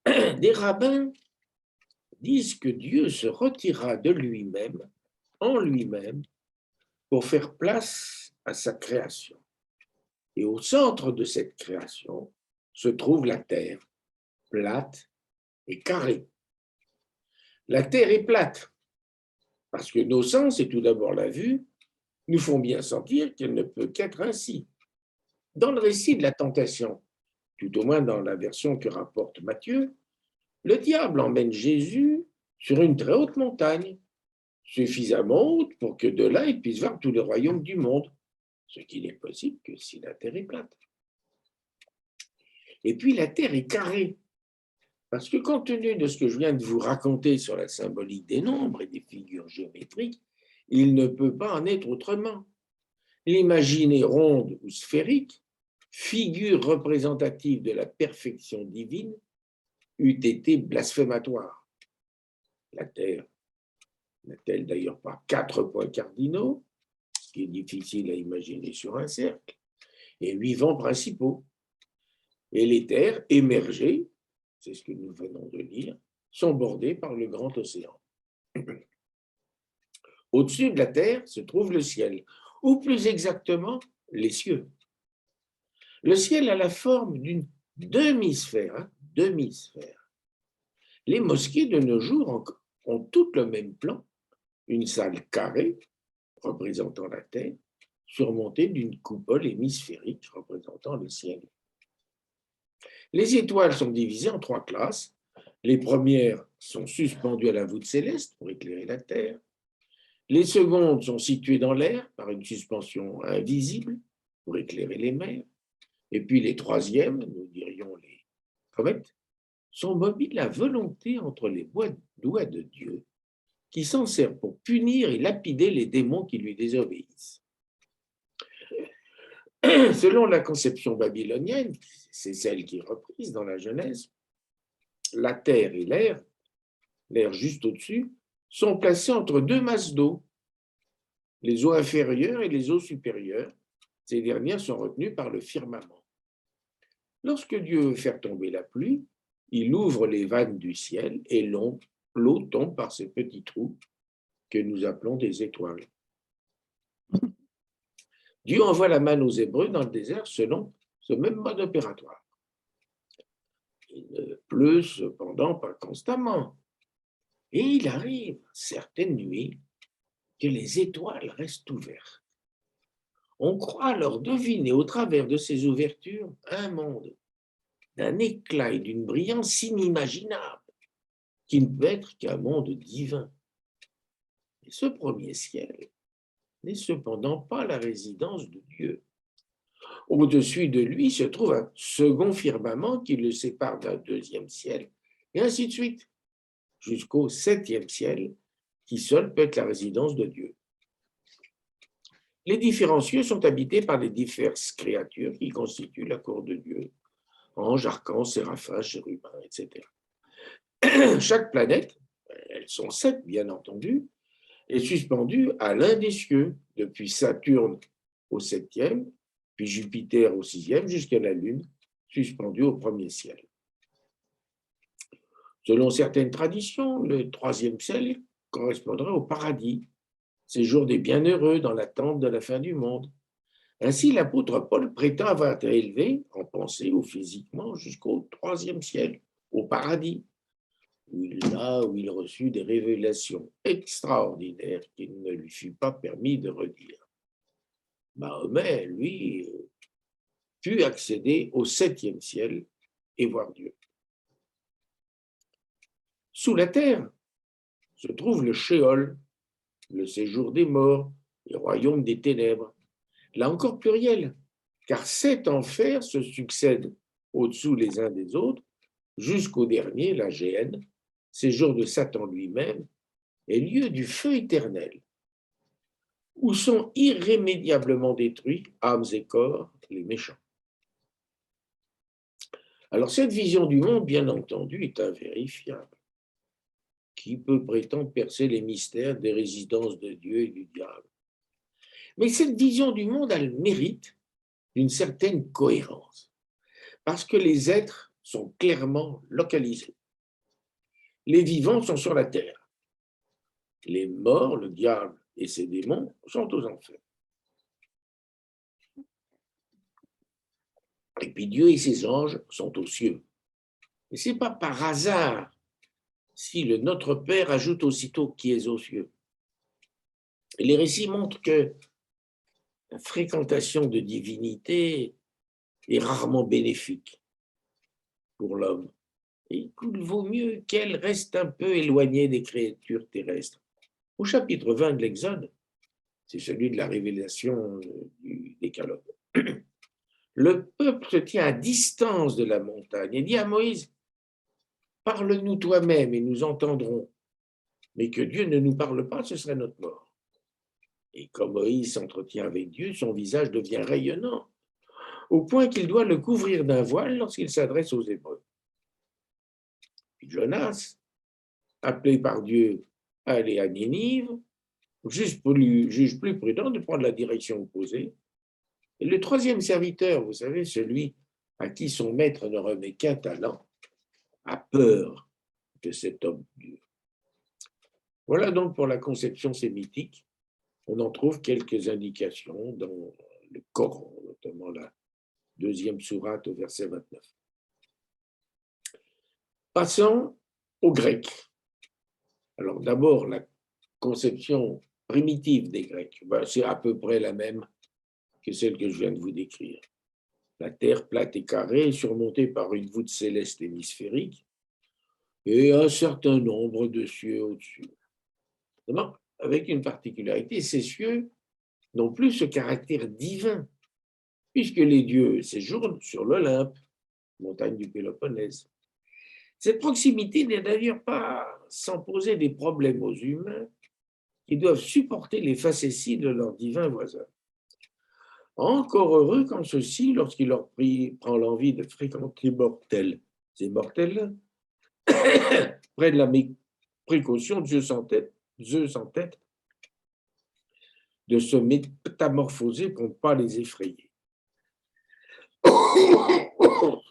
Des rabbins disent que Dieu se retira de lui-même, en lui-même, pour faire place à sa création. Et au centre de cette création se trouve la Terre, plate et carrée. La Terre est plate, parce que nos sens, et tout d'abord la vue, nous font bien sentir qu'elle ne peut qu'être ainsi. Dans le récit de la tentation, tout au moins dans la version que rapporte Matthieu, le diable emmène Jésus sur une très haute montagne, suffisamment haute pour que de là il puisse voir tous les royaumes du monde, ce qui n'est possible que si la Terre est plate. Et puis la Terre est carrée, parce que compte tenu de ce que je viens de vous raconter sur la symbolique des nombres et des figures géométriques, il ne peut pas en être autrement. L'imaginer ronde ou sphérique, figure représentative de la perfection divine, eût été blasphématoire. La Terre n'a-t-elle d'ailleurs pas 4 points cardinaux, ce qui est difficile à imaginer sur un cercle, et 8 vents principaux. Et les terres émergées, c'est ce que nous venons de lire, sont bordées par le grand océan. Au-dessus de la Terre se trouve le ciel, ou plus exactement, les cieux. Le ciel a la forme d'une demi-sphère, demi-sphère. Les mosquées de nos jours ont toutes le même plan, une salle carrée représentant la Terre, surmontée d'une coupole hémisphérique représentant le ciel. Les étoiles sont divisées en 3 classes. Les premières sont suspendues à la voûte céleste pour éclairer la Terre. Les secondes sont situées dans l'air par une suspension invisible pour éclairer les mers. Et puis les troisièmes, nous dirions les comètes, sont mobiles à volonté entre les doigts de Dieu, qui s'en sert pour punir et lapider les démons qui lui désobéissent. Selon la conception babylonienne, c'est celle qui est reprise dans la Genèse, la terre et l'air juste au-dessus, sont placés entre 2 masses d'eau, les eaux inférieures et les eaux supérieures. Ces dernières sont retenues par le firmament. Lorsque Dieu veut faire tomber la pluie, il ouvre les vannes du ciel et l'eau tombe par ces petits trous que nous appelons des étoiles. Dieu envoie la manne aux Hébreux dans le désert selon ce même mode opératoire. Il ne pleut cependant pas constamment. Et il arrive certaines nuits que les étoiles restent ouvertes. On croit alors deviner au travers de ces ouvertures un monde d'un éclat et d'une brillance inimaginable, qui ne peut être qu'un monde divin. Et ce premier ciel n'est cependant pas la résidence de Dieu. Au-dessus de lui se trouve un second firmament qui le sépare d'un deuxième ciel, et ainsi de suite, jusqu'au 7e ciel, qui seul peut être la résidence de Dieu. Les différents cieux sont habités par les diverses créatures qui constituent la cour de Dieu, anges, archanges, séraphins, chérubins, etc. Chaque planète, elles sont 7 bien entendu, est suspendue à l'un des cieux, depuis Saturne au 7e, puis Jupiter au 6e, jusqu'à la Lune, suspendue au 1er ciel. Selon certaines traditions, le troisième ciel correspondrait au paradis, séjour des bienheureux dans l'attente de la fin du monde. Ainsi, l'apôtre Paul prétend avoir été élevé, en pensée ou physiquement, jusqu'au troisième ciel, au paradis, là où il reçut des révélations extraordinaires qu'il ne lui fut pas permis de redire. Mahomet, lui, put accéder au septième ciel et voir Dieu. Sous la terre se trouve le Shéol, le séjour des morts, le royaume des ténèbres. Là encore pluriel, car 7 enfers se succèdent au-dessous les uns des autres, jusqu'au dernier, la géhenne, séjour de Satan lui-même, est lieu du feu éternel, où sont irrémédiablement détruits âmes et corps, les méchants. Alors cette vision du monde, bien entendu, est invérifiable. Qui peut prétendre percer les mystères des résidences de Dieu et du diable? Mais cette vision du monde a le mérite d'une certaine cohérence, parce que les êtres sont clairement localisés. Les vivants sont sur la terre. Les morts, le diable et ses démons, sont aux enfers. Et puis Dieu et ses anges sont aux cieux. Et ce n'est pas par hasard si le Notre Père ajoute aussitôt qui est aux cieux. Et les récits montrent que la fréquentation de divinité est rarement bénéfique pour l'homme. Et il vaut mieux qu'elle reste un peu éloignée des créatures terrestres. Au chapitre 20 de l'Exode, c'est celui de la révélation du Décalogue, le peuple se tient à distance de la montagne et dit à Moïse, parle-nous toi-même et nous entendrons, mais que Dieu ne nous parle pas, ce serait notre mort. Et quand Moïse s'entretient avec Dieu, son visage devient rayonnant, au point qu'il doit le couvrir d'un voile lorsqu'il s'adresse aux Hébreux. Puis Jonas, appelé par Dieu à aller à Ninive, juge plus prudent de prendre la direction opposée. Et le troisième serviteur, vous savez, celui à qui son maître ne remet qu'un talent, a peur de cet homme dur. Voilà donc pour la conception sémitique. On en trouve quelques indications dans le Coran, notamment la deuxième sourate au verset 29. Passons au grec. Alors d'abord, la conception primitive des Grecs, c'est à peu près la même que celle que je viens de vous décrire. La terre plate et carrée, surmontée par une voûte céleste hémisphérique, et un certain nombre de cieux au-dessus. Avec une particularité, ces cieux n'ont plus ce caractère divin, puisque les dieux séjournent sur l'Olympe, montagne du Péloponnèse. Cette proximité n'est d'ailleurs pas sans poser des problèmes aux humains qui doivent supporter les facéties de leurs divins voisins. Encore heureux quand ceux-ci, lorsqu'il leur prend l'envie de fréquenter mortels, ces mortels prennent la précaution, Zeus en tête, de se métamorphoser pour ne pas les effrayer.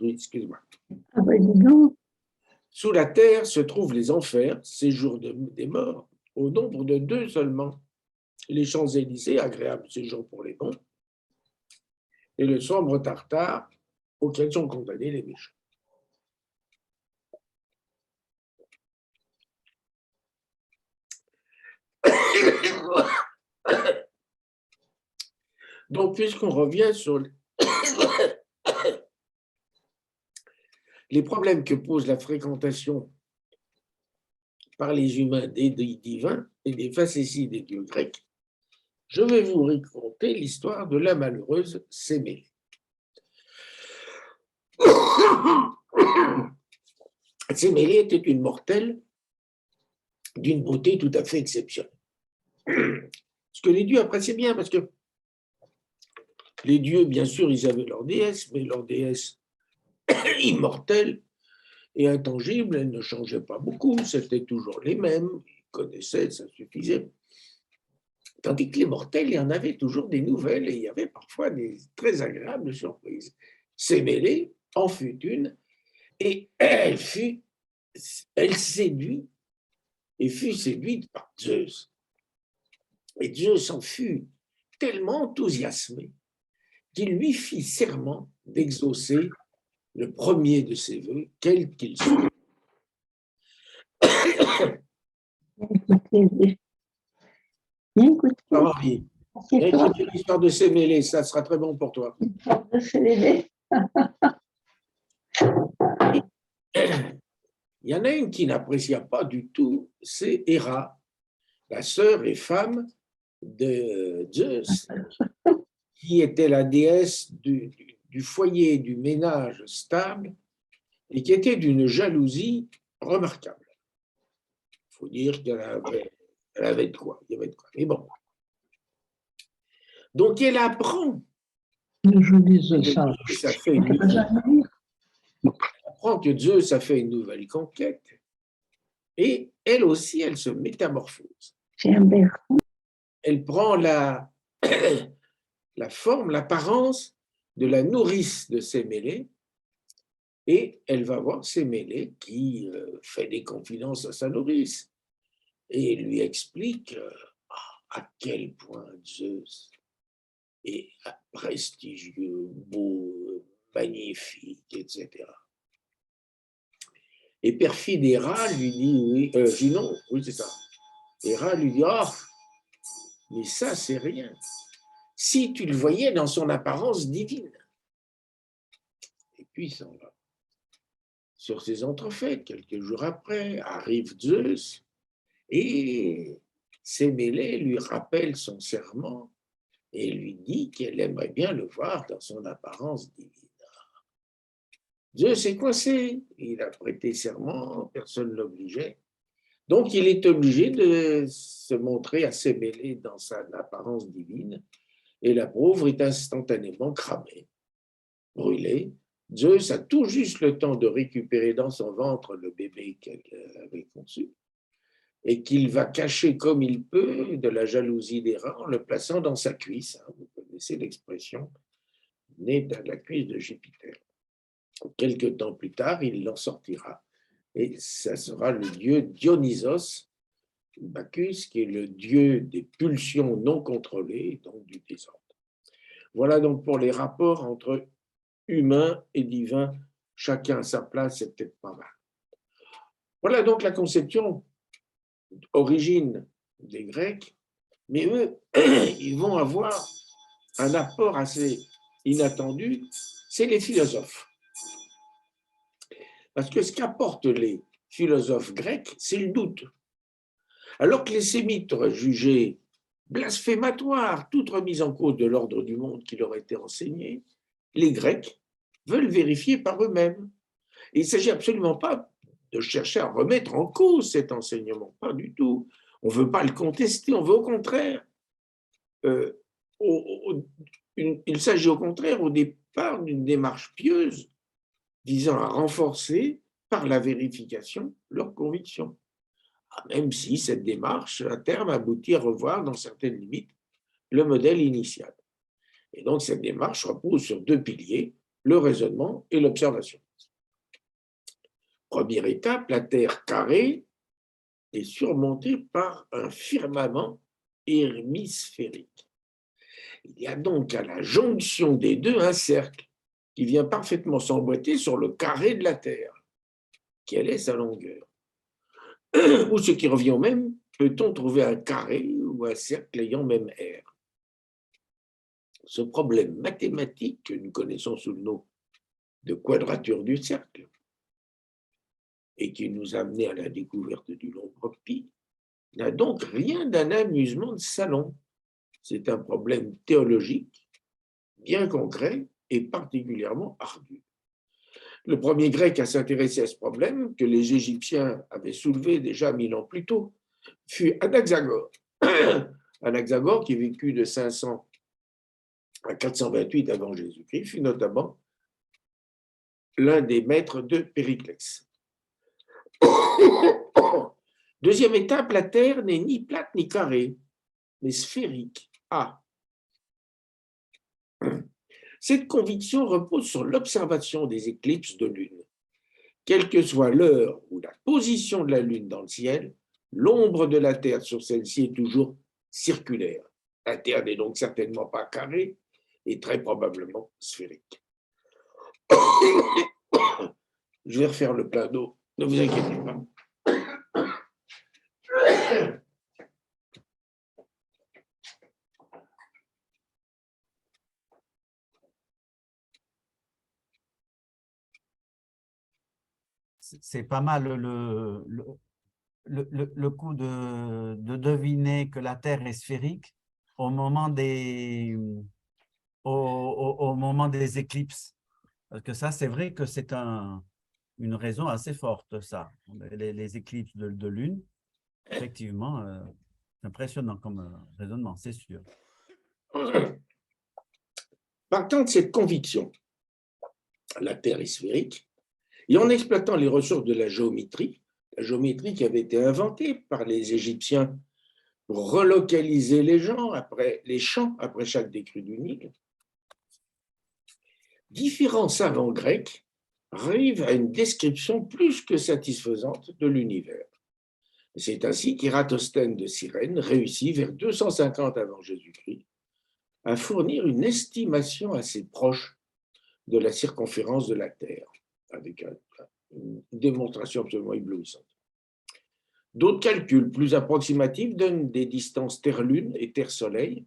Excuse-moi. Ah ben dis donc. Sous la terre se trouvent les enfers, séjour des morts, au nombre de 2 seulement. Les Champs-Élysées, agréable séjour pour les bons, et le sombre Tartare, auquel sont condamnés les méchants. Donc, puisqu'on revient sur les problèmes que pose la fréquentation par les humains des divins et des facéties des dieux grecs, je vais vous raconter l'histoire de la malheureuse Sémélé. Sémélé était une mortelle d'une beauté tout à fait exceptionnelle. Ce que les dieux appréciaient bien, parce que les dieux, bien sûr, ils avaient leur déesse, mais leur déesse immortelle et intangible, elle ne changeait pas beaucoup, c'était toujours les mêmes, ils connaissaient, ça suffisait. Tandis que les mortels, il y en avait toujours des nouvelles et il y avait parfois des très agréables surprises. Sémélé en fut une et elle fut elle séduit et fut séduite par Zeus. Et Zeus en fut tellement enthousiasmé qu'il lui fit serment d'exaucer le premier de ses vœux, quel qu'il soit. Écoutez, Alors, Henri, c'est toi écoute l'histoire de Sémélé, ça sera très bon pour toi. qui parles de Séléné. Il y en a une qui n'apprécia pas du tout, c'est Héra, la sœur et femme de Zeus, qui était la déesse du foyer, du ménage stable, et qui était d'une jalousie remarquable. Il faut dire qu'elle avait de quoi, il y avait de quoi. Mais bon. Donc, elle apprend que ça fait que Zeus a fait une nouvelle conquête, et elle aussi, elle se métamorphose. Elle prend la forme, l'apparence de la nourrice de Sémélé, et elle va voir Sémélé qui fait des confidences à sa nourrice et lui explique à quel point Zeus est prestigieux, beau, magnifique, etc. Et perfide Héra lui dit, oui, non, oui c'est ça. Héra lui dit, oh, mais ça c'est rien. Si tu le voyais dans son apparence divine. Et puis il s'en va. Sur ces entrefaites, quelques jours après, arrive Zeus et Sémélé lui rappelle son serment et lui dit qu'elle aimerait bien le voir dans son apparence divine. Zeus est coincé, il a prêté serment, personne ne l'obligeait. Donc il est obligé de se montrer à Sémélé dans sa apparence divine et la pauvre est instantanément cramée, brûlée. Zeus a tout juste le temps de récupérer dans son ventre le bébé qu'elle avait conçu et qu'il va cacher comme il peut de la jalousie d'Héra en le plaçant dans sa cuisse. Vous connaissez l'expression, né de la cuisse de Jupiter. Quelque temps plus tard, il l'en sortira et ça sera le dieu Dionysos, Bacchus, qui est le dieu des pulsions non contrôlées, donc du désordre. Voilà donc pour les rapports entre humain et divin, chacun à sa place, c'est peut-être pas mal. Voilà donc la conception origine des Grecs, mais eux, ils vont avoir un apport assez inattendu, c'est les philosophes. Parce que ce qu'apportent les philosophes grecs, c'est le doute. Alors que les sémites auraient jugé blasphématoire toute remise en cause de l'ordre du monde qui leur était enseigné, les Grecs veulent vérifier par eux-mêmes. Et il ne s'agit absolument pas de chercher à remettre en cause cet enseignement, pas du tout. On ne veut pas le contester, on veut au contraire. Il s'agit au contraire au départ d'une démarche pieuse visant à renforcer par la vérification leurs convictions. Même si cette démarche, à terme, aboutit à revoir, dans certaines limites, le modèle initial. Et donc, cette démarche repose sur deux piliers, le raisonnement et l'observation. Première étape, la Terre carrée est surmontée par un firmament hémisphérique. Il y a donc à la jonction des deux un cercle qui vient parfaitement s'emboîter sur le carré de la Terre. Quelle est sa longueur? Ou ce qui revient au même, peut-on trouver un carré ou un cercle ayant même aire? Ce problème mathématique que nous connaissons sous le nom de quadrature du cercle et qui nous a amené à la découverte du nombre pi, n'a donc rien d'un amusement de salon. C'est un problème théologique bien concret et particulièrement ardu. Le premier grec à s'intéresser à ce problème, que les Égyptiens avaient soulevé déjà 1000 ans plus tôt, fut Anaxagore. Anaxagore, qui vécut de 500 à 428 avant Jésus-Christ, fut notamment l'un des maîtres de Périclès. Deuxième étape, la Terre n'est ni plate ni carrée, mais sphérique. Cette conviction repose sur l'observation des éclipses de lune, quelle que soit l'heure ou la position de la Lune dans le ciel, l'ombre de la Terre sur celle-ci est toujours circulaire. La Terre n'est donc certainement pas carrée et très probablement sphérique. Je vais refaire le plein d'eau, ne vous inquiétez pas. C'est pas mal le coup de deviner que la Terre est sphérique au moment au moment des éclipses. Parce que ça, c'est vrai que c'est une raison assez forte, ça. Les éclipses de lune, effectivement, impressionnant comme raisonnement, c'est sûr. Partant de cette conviction, la Terre est sphérique, et en exploitant les ressources de la géométrie qui avait été inventée par les Égyptiens pour relocaliser les champs après chaque décrue du Nil, différents savants grecs arrivent à une description plus que satisfaisante de l'univers. C'est ainsi qu'Ératosthène de Cyrène réussit vers 250 avant Jésus-Christ à fournir une estimation assez proche de la circonférence de la Terre, avec une démonstration absolument éblouissante. D'autres calculs plus approximatifs donnent des distances Terre-Lune et Terre-Soleil,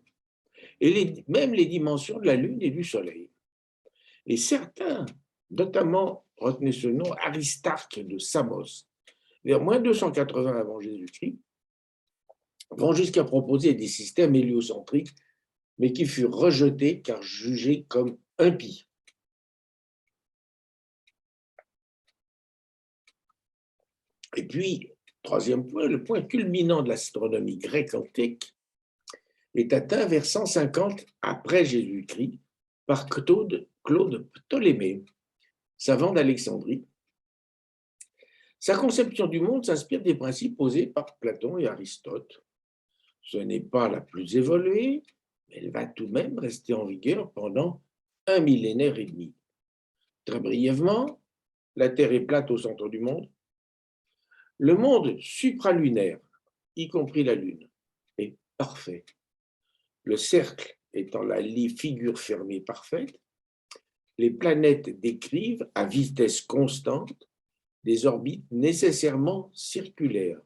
et même les dimensions de la Lune et du Soleil. Et certains, notamment, retenez ce nom, Aristarque de Samos, vers moins 280 avant Jésus-Christ, vont jusqu'à proposer des systèmes héliocentriques, mais qui furent rejetés car jugés comme impies. Et puis, troisième point, le point culminant de l'astronomie grecque antique est atteint vers 150 après Jésus-Christ par Claude Ptolémée, savant d'Alexandrie. Sa conception du monde s'inspire des principes posés par Platon et Aristote. Ce n'est pas la plus évoluée, mais elle va tout de même rester en vigueur pendant un millénaire et demi. Très brièvement, la Terre est plate au centre du monde. Le monde supralunaire, y compris la Lune, est parfait. Le cercle étant la figure fermée parfaite, les planètes décrivent à vitesse constante des orbites nécessairement circulaires.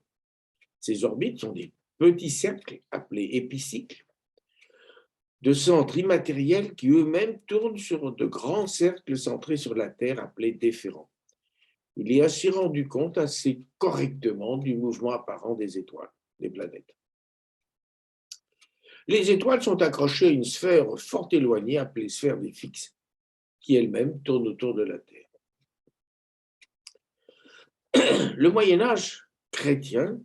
Ces orbites sont des petits cercles appelés épicycles, de centres immatériels qui eux-mêmes tournent sur de grands cercles centrés sur la Terre appelés déférents. Il est ainsi rendu compte assez correctement du mouvement apparent des étoiles, des planètes. Les étoiles sont accrochées à une sphère fort éloignée appelée sphère des fixes, qui elle-même tourne autour de la Terre. Le Moyen-Âge chrétien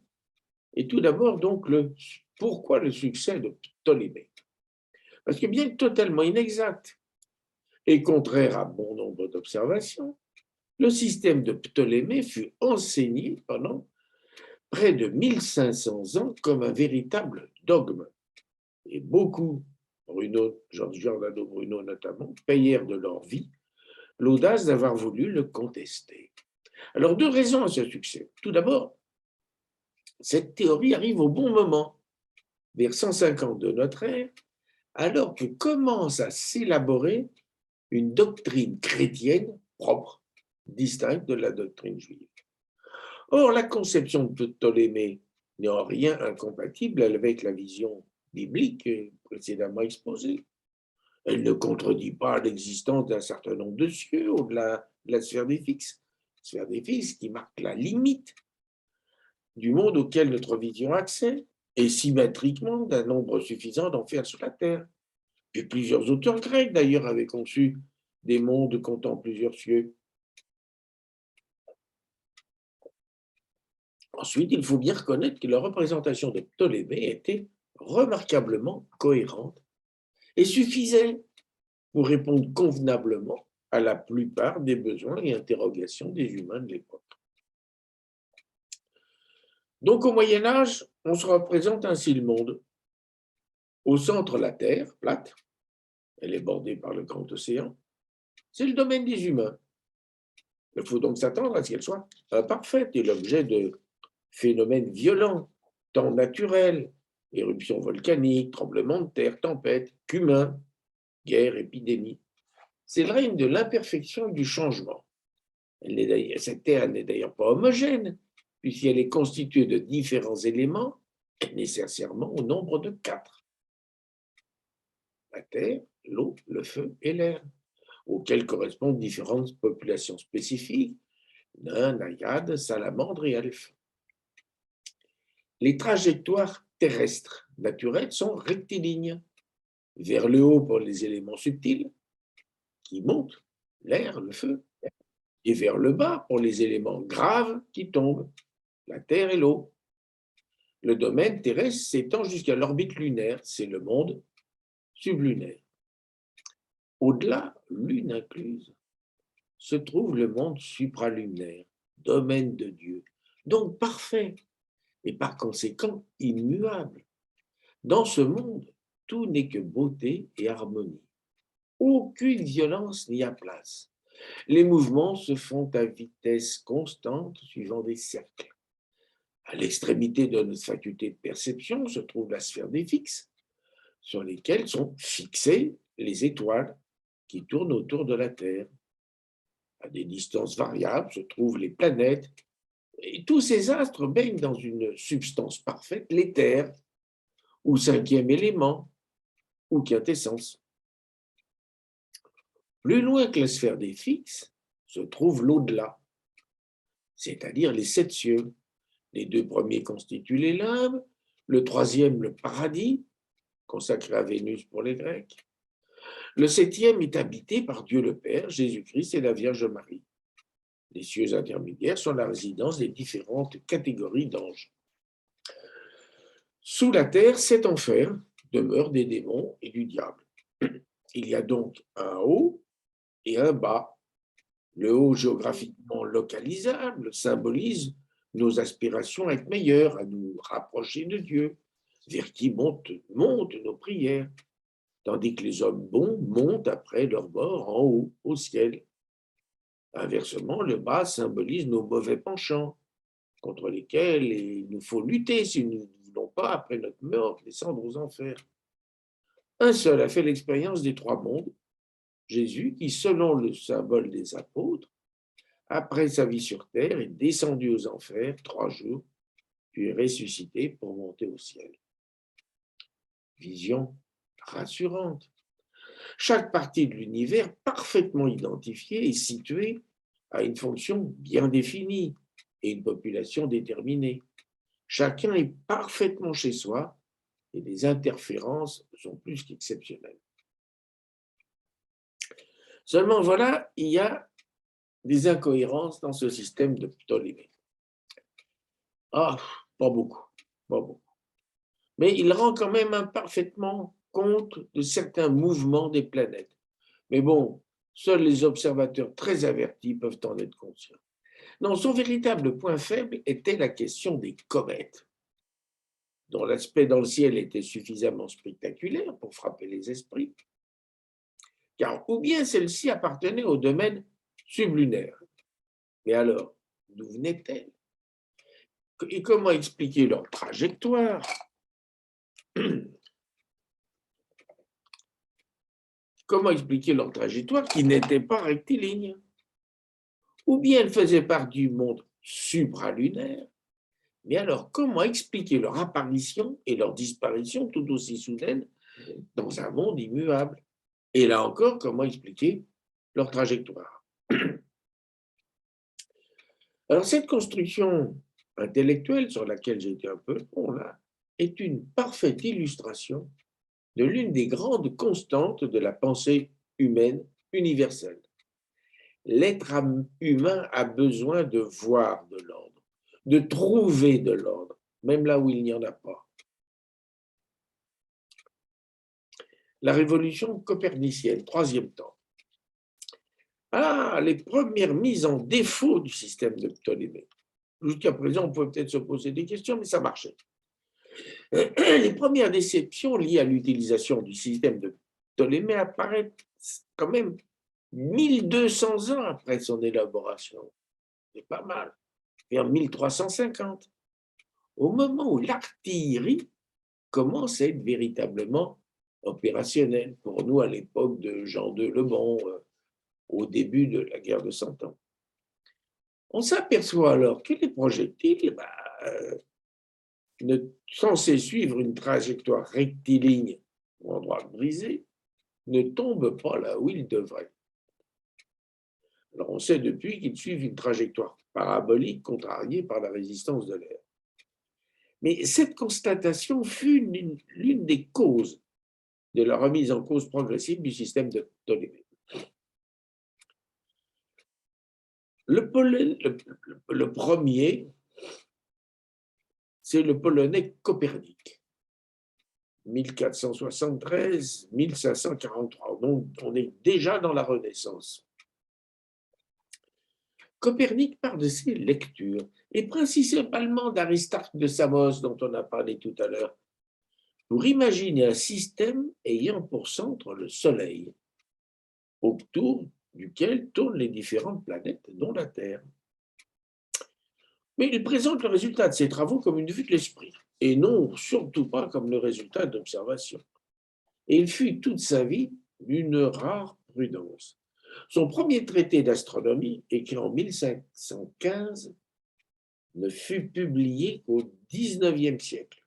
est tout d'abord donc pourquoi le succès de Ptolémée? Parce que bien que totalement inexact et contraire à bon nombre d'observations, le système de Ptolémée fut enseigné pendant près de 1500 ans comme un véritable dogme. Et beaucoup, Giordano Bruno notamment, payèrent de leur vie l'audace d'avoir voulu le contester. Alors, deux raisons à ce succès. Tout d'abord, cette théorie arrive au bon moment, vers 150 de notre ère, alors que commence à s'élaborer une doctrine chrétienne propre, distincte de la doctrine juive. Or, la conception de Ptolémée n'est en rien incompatible avec la vision biblique précédemment exposée. Elle ne contredit pas l'existence d'un certain nombre de cieux au-delà de la sphère des fixes qui marque la limite du monde auquel notre vision a accès, et symétriquement d'un nombre suffisant d'enfers sur la Terre. Et plusieurs auteurs grecs, d'ailleurs, avaient conçu des mondes comptant plusieurs cieux. Ensuite, il faut bien reconnaître que la représentation de Ptolémée était remarquablement cohérente et suffisait pour répondre convenablement à la plupart des besoins et interrogations des humains de l'époque. Donc, au Moyen-Âge, on se représente ainsi le monde. Au centre, la Terre, plate, elle est bordée par le grand océan, c'est le domaine des humains. Il faut donc s'attendre à ce qu'elle soit imparfaite et l'objet de phénomènes violents, temps naturels, éruptions volcaniques, tremblements de terre, tempêtes, cumin, guerre, épidémie. C'est le règne de l'imperfection et du changement. Cette terre n'est d'ailleurs pas homogène, puisqu'elle est constituée de différents éléments, nécessairement au nombre de 4. La terre, l'eau, le feu et l'air, auxquels correspondent différentes populations spécifiques, nains, naïades, salamandres et elfes. Les trajectoires terrestres naturelles sont rectilignes, vers le haut pour les éléments subtils, qui montent, l'air, le feu, et vers le bas pour les éléments graves qui tombent, la terre et l'eau. Le domaine terrestre s'étend jusqu'à l'orbite lunaire, c'est le monde sublunaire. Au-delà, lune incluse, se trouve le monde supralunaire, domaine de Dieu, donc parfait et par conséquent immuable. Dans ce monde, tout n'est que beauté et harmonie. Aucune violence n'y a place. Les mouvements se font à vitesse constante suivant des cercles. À l'extrémité de notre faculté de perception se trouve la sphère des fixes, sur lesquelles sont fixées les étoiles qui tournent autour de la Terre. À des distances variables se trouvent les planètes, et tous ces astres baignent dans une substance parfaite, l'éther, ou cinquième élément, ou quintessence. Plus loin que la sphère des fixes se trouve l'au-delà, c'est-à-dire les 7 cieux. Les 2 premiers constituent les limbes, le 3e le paradis, consacré à Vénus pour les Grecs. Le 7e est habité par Dieu le Père, Jésus-Christ et la Vierge Marie. Les cieux intermédiaires sont la résidence des différentes catégories d'anges. Sous la terre, 7 enfers demeurent des démons et du diable. Il y a donc un haut et un bas. Le haut, géographiquement localisable, symbolise nos aspirations à être meilleurs, à nous rapprocher de Dieu, vers qui montent nos prières, tandis que les hommes bons montent après leur mort en haut, au ciel. Inversement, le bas symbolise nos mauvais penchants, contre lesquels il nous faut lutter si nous ne voulons pas, après notre mort, descendre aux enfers. Un seul a fait l'expérience des 3 mondes, Jésus, qui, selon le symbole des apôtres, après sa vie sur terre, est descendu aux enfers 3 jours, puis est ressuscité pour monter au ciel. Vision rassurante. Chaque partie de l'univers, parfaitement identifiée et située, a une fonction bien définie et une population déterminée. Chacun est parfaitement chez soi et les interférences sont plus qu'exceptionnelles. Seulement, voilà, il y a des incohérences dans ce système de Ptolémée. Ah, pas beaucoup. Mais il rend quand même imparfaitement compte de certains mouvements des planètes. Mais bon, seuls les observateurs très avertis peuvent en être conscients. Non, son véritable point faible était la question des comètes, dont l'aspect dans le ciel était suffisamment spectaculaire pour frapper les esprits, car ou bien celle-ci appartenait au domaine sublunaire. Mais alors, d'où venaient-elles? Et comment expliquer leur trajectoire? Comment expliquer leur trajectoire qui n'était pas rectiligne? Ou bien elles faisaient partie du monde supralunaire, mais alors comment expliquer leur apparition et leur disparition tout aussi soudaine dans un monde immuable? Et là encore, comment expliquer leur trajectoire? Alors cette construction intellectuelle sur laquelle j'ai été un peu long là, est une parfaite illustration de l'une des grandes constantes de la pensée humaine universelle. L'être humain a besoin de voir de l'ordre, de trouver de l'ordre, même là où il n'y en a pas. La révolution copernicienne, 3e temps. Les premières mises en défaut du système de Ptolémée. Jusqu'à présent, on pouvait peut-être se poser des questions, mais ça marchait. Les premières déceptions liées à l'utilisation du système de Ptolémée apparaissent quand même 1200 ans après son élaboration. C'est pas mal. Vers 1350. Au moment où l'artillerie commence à être véritablement opérationnelle pour nous à l'époque de Jean II le Bon, au début de la guerre de Cent Ans. On s'aperçoit alors que les projectiles, censés suivre une trajectoire rectiligne ou en droite brisée, ne tombent pas là où ils devraient. Alors on sait depuis qu'ils suivent une trajectoire parabolique contrariée par la résistance de l'air. Mais cette constatation fut l'une des causes de la remise en cause progressive du système de Ptolémée. Le premier, c'est le Polonais Copernic, 1473-1543. Donc, on est déjà dans la Renaissance. Copernic part de ses lectures, et principalement d'Aristarque de Samos, dont on a parlé tout à l'heure, pour imaginer un système ayant pour centre le Soleil, autour duquel tournent les différentes planètes, dont la Terre. Mais il présente le résultat de ses travaux comme une vue de l'esprit, et non surtout pas comme le résultat d'observation. Et il fut toute sa vie d'une rare prudence. Son premier traité d'astronomie, écrit en 1515, ne fut publié qu'au XIXe siècle.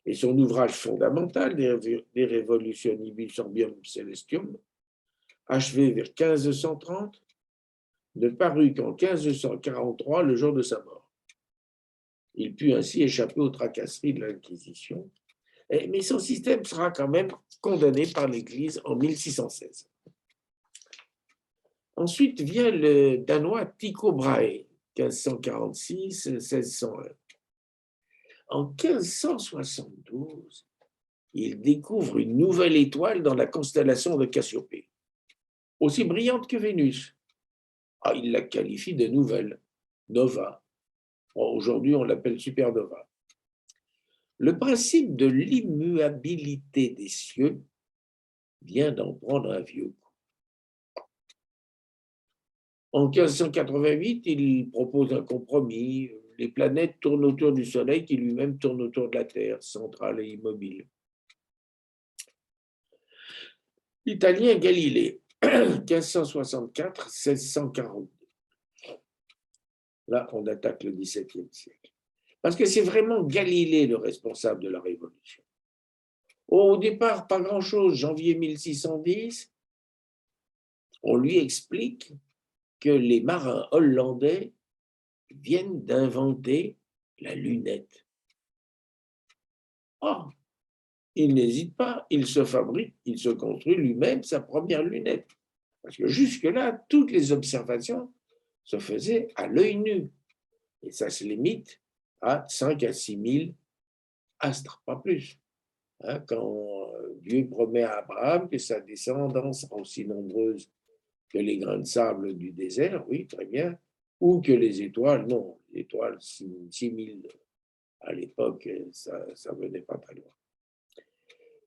Et son ouvrage fondamental, De Revolutionibus Orbium Celestium, achevé vers 1530, ne parut qu'en 1543, le jour de sa mort. Il put ainsi échapper aux tracasseries de l'Inquisition, mais son système sera quand même condamné par l'Église en 1616. Ensuite vient le Danois Tycho Brahe, 1546-1601. En 1572, il découvre une nouvelle étoile dans la constellation de Cassiopée, aussi brillante que Vénus. Il la qualifie de nouvelle, nova. Aujourd'hui, on l'appelle supernova. Le principe de l'immuabilité des cieux vient d'en prendre un vieux coup. En 1588, il propose un compromis. Les planètes tournent autour du Soleil qui lui-même tourne autour de la Terre, centrale et immobile. L'Italien Galilée, 1564-1642. Là, on attaque le XVIIe siècle. Parce que c'est vraiment Galilée le responsable de la Révolution. Au départ, pas grand-chose. Janvier 1610, on lui explique que les marins hollandais viennent d'inventer la lunette. Il n'hésite pas, il se fabrique, il se construit lui-même sa première lunette. Parce que jusque-là, toutes les observations se faisaient à l'œil nu. Et ça se limite à 5 à 6 000 astres, pas plus. Quand Dieu promet à Abraham que sa descendance sera aussi nombreuse que les grains de sable du désert, oui, très bien, ou que les étoiles, non, les étoiles, 6 000 à l'époque, ça ne venait pas très loin.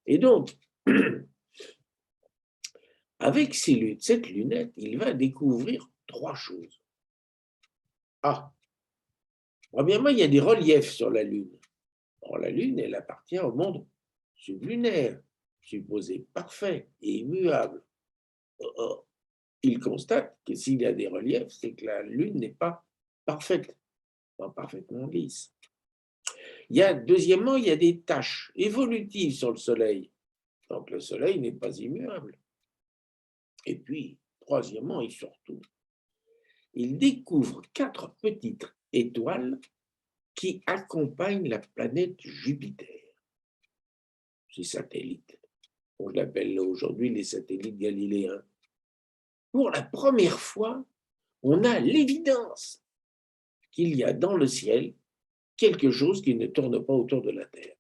Et donc, avec cette lunette, il va découvrir 3 choses. Premièrement, il y a des reliefs sur la Lune. Or, la Lune, elle appartient au monde sublunaire, supposé parfait et immuable. Or, il constate que s'il y a des reliefs, c'est que la Lune n'est pas parfaite, pas parfaitement lisse. Deuxièmement, il y a des taches évolutives sur le Soleil. Donc, le Soleil n'est pas immuable. Et puis, troisièmement et surtout, il découvre 4 petites étoiles qui accompagnent la planète Jupiter. Ces satellites. On l'appelle aujourd'hui les satellites galiléens. Pour la première fois, on a l'évidence qu'il y a dans le ciel quelque chose qui ne tourne pas autour de la Terre.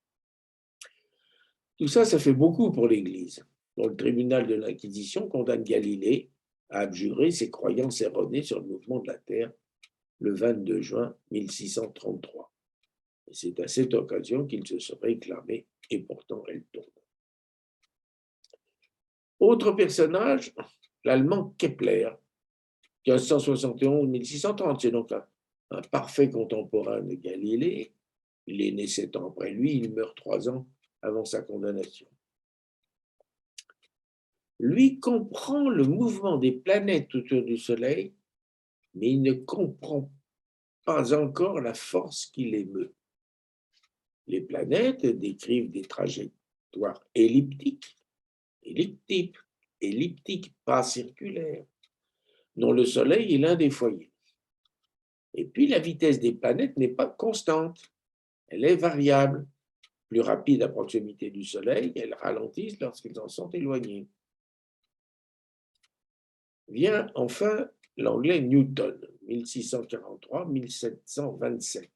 Tout ça, ça fait beaucoup pour l'Église. Donc, le tribunal de l'Inquisition condamne Galilée à abjurer ses croyances erronées sur le mouvement de la Terre le 22 juin 1633. Et c'est à cette occasion qu'il se serait réclamé, et pourtant elle tombe. Autre personnage, l'allemand Kepler, 1571-1630. C'est donc un parfait contemporain de Galilée. Il est né 7 ans après lui, il meurt 3 ans avant sa condamnation. Lui comprend le mouvement des planètes autour du Soleil, mais il ne comprend pas encore la force qui les meut. Les planètes décrivent des trajectoires elliptiques, pas circulaires, dont le Soleil est l'un des foyers. Et puis la vitesse des planètes n'est pas constante, elle est variable. Plus rapides à proximité du Soleil, elles ralentissent lorsqu'elles en sont éloignées. Vient enfin l'anglais Newton, 1643-1727.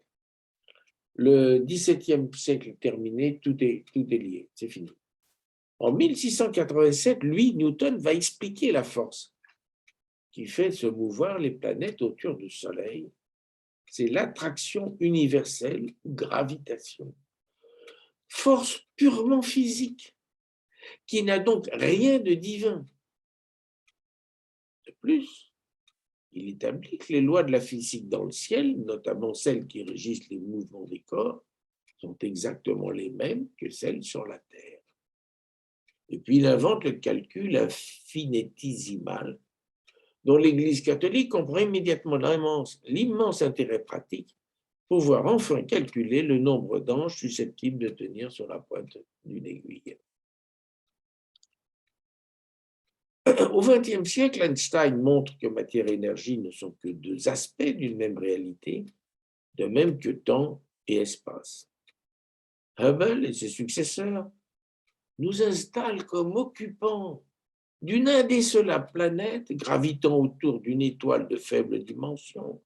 Le XVIIe siècle terminé, tout est lié, c'est fini. En 1687, lui, Newton, va expliquer la force qui fait se mouvoir les planètes autour du Soleil. C'est l'attraction universelle ou gravitation. Force purement physique, qui n'a donc rien de divin. De plus, il établit que les lois de la physique dans le ciel, notamment celles qui régissent les mouvements des corps, sont exactement les mêmes que celles sur la Terre. Et puis il invente le calcul infinitésimal, dont l'Église catholique comprend immédiatement l'immense intérêt pratique pour pouvoir enfin calculer le nombre d'anges susceptibles de tenir sur la pointe d'une aiguille. Au XXe siècle, Einstein montre que matière et énergie ne sont que deux aspects d'une même réalité, de même que temps et espace. Hubble et ses successeurs nous installent comme occupants d'une indécelable planète gravitant autour d'une étoile de faible dimension,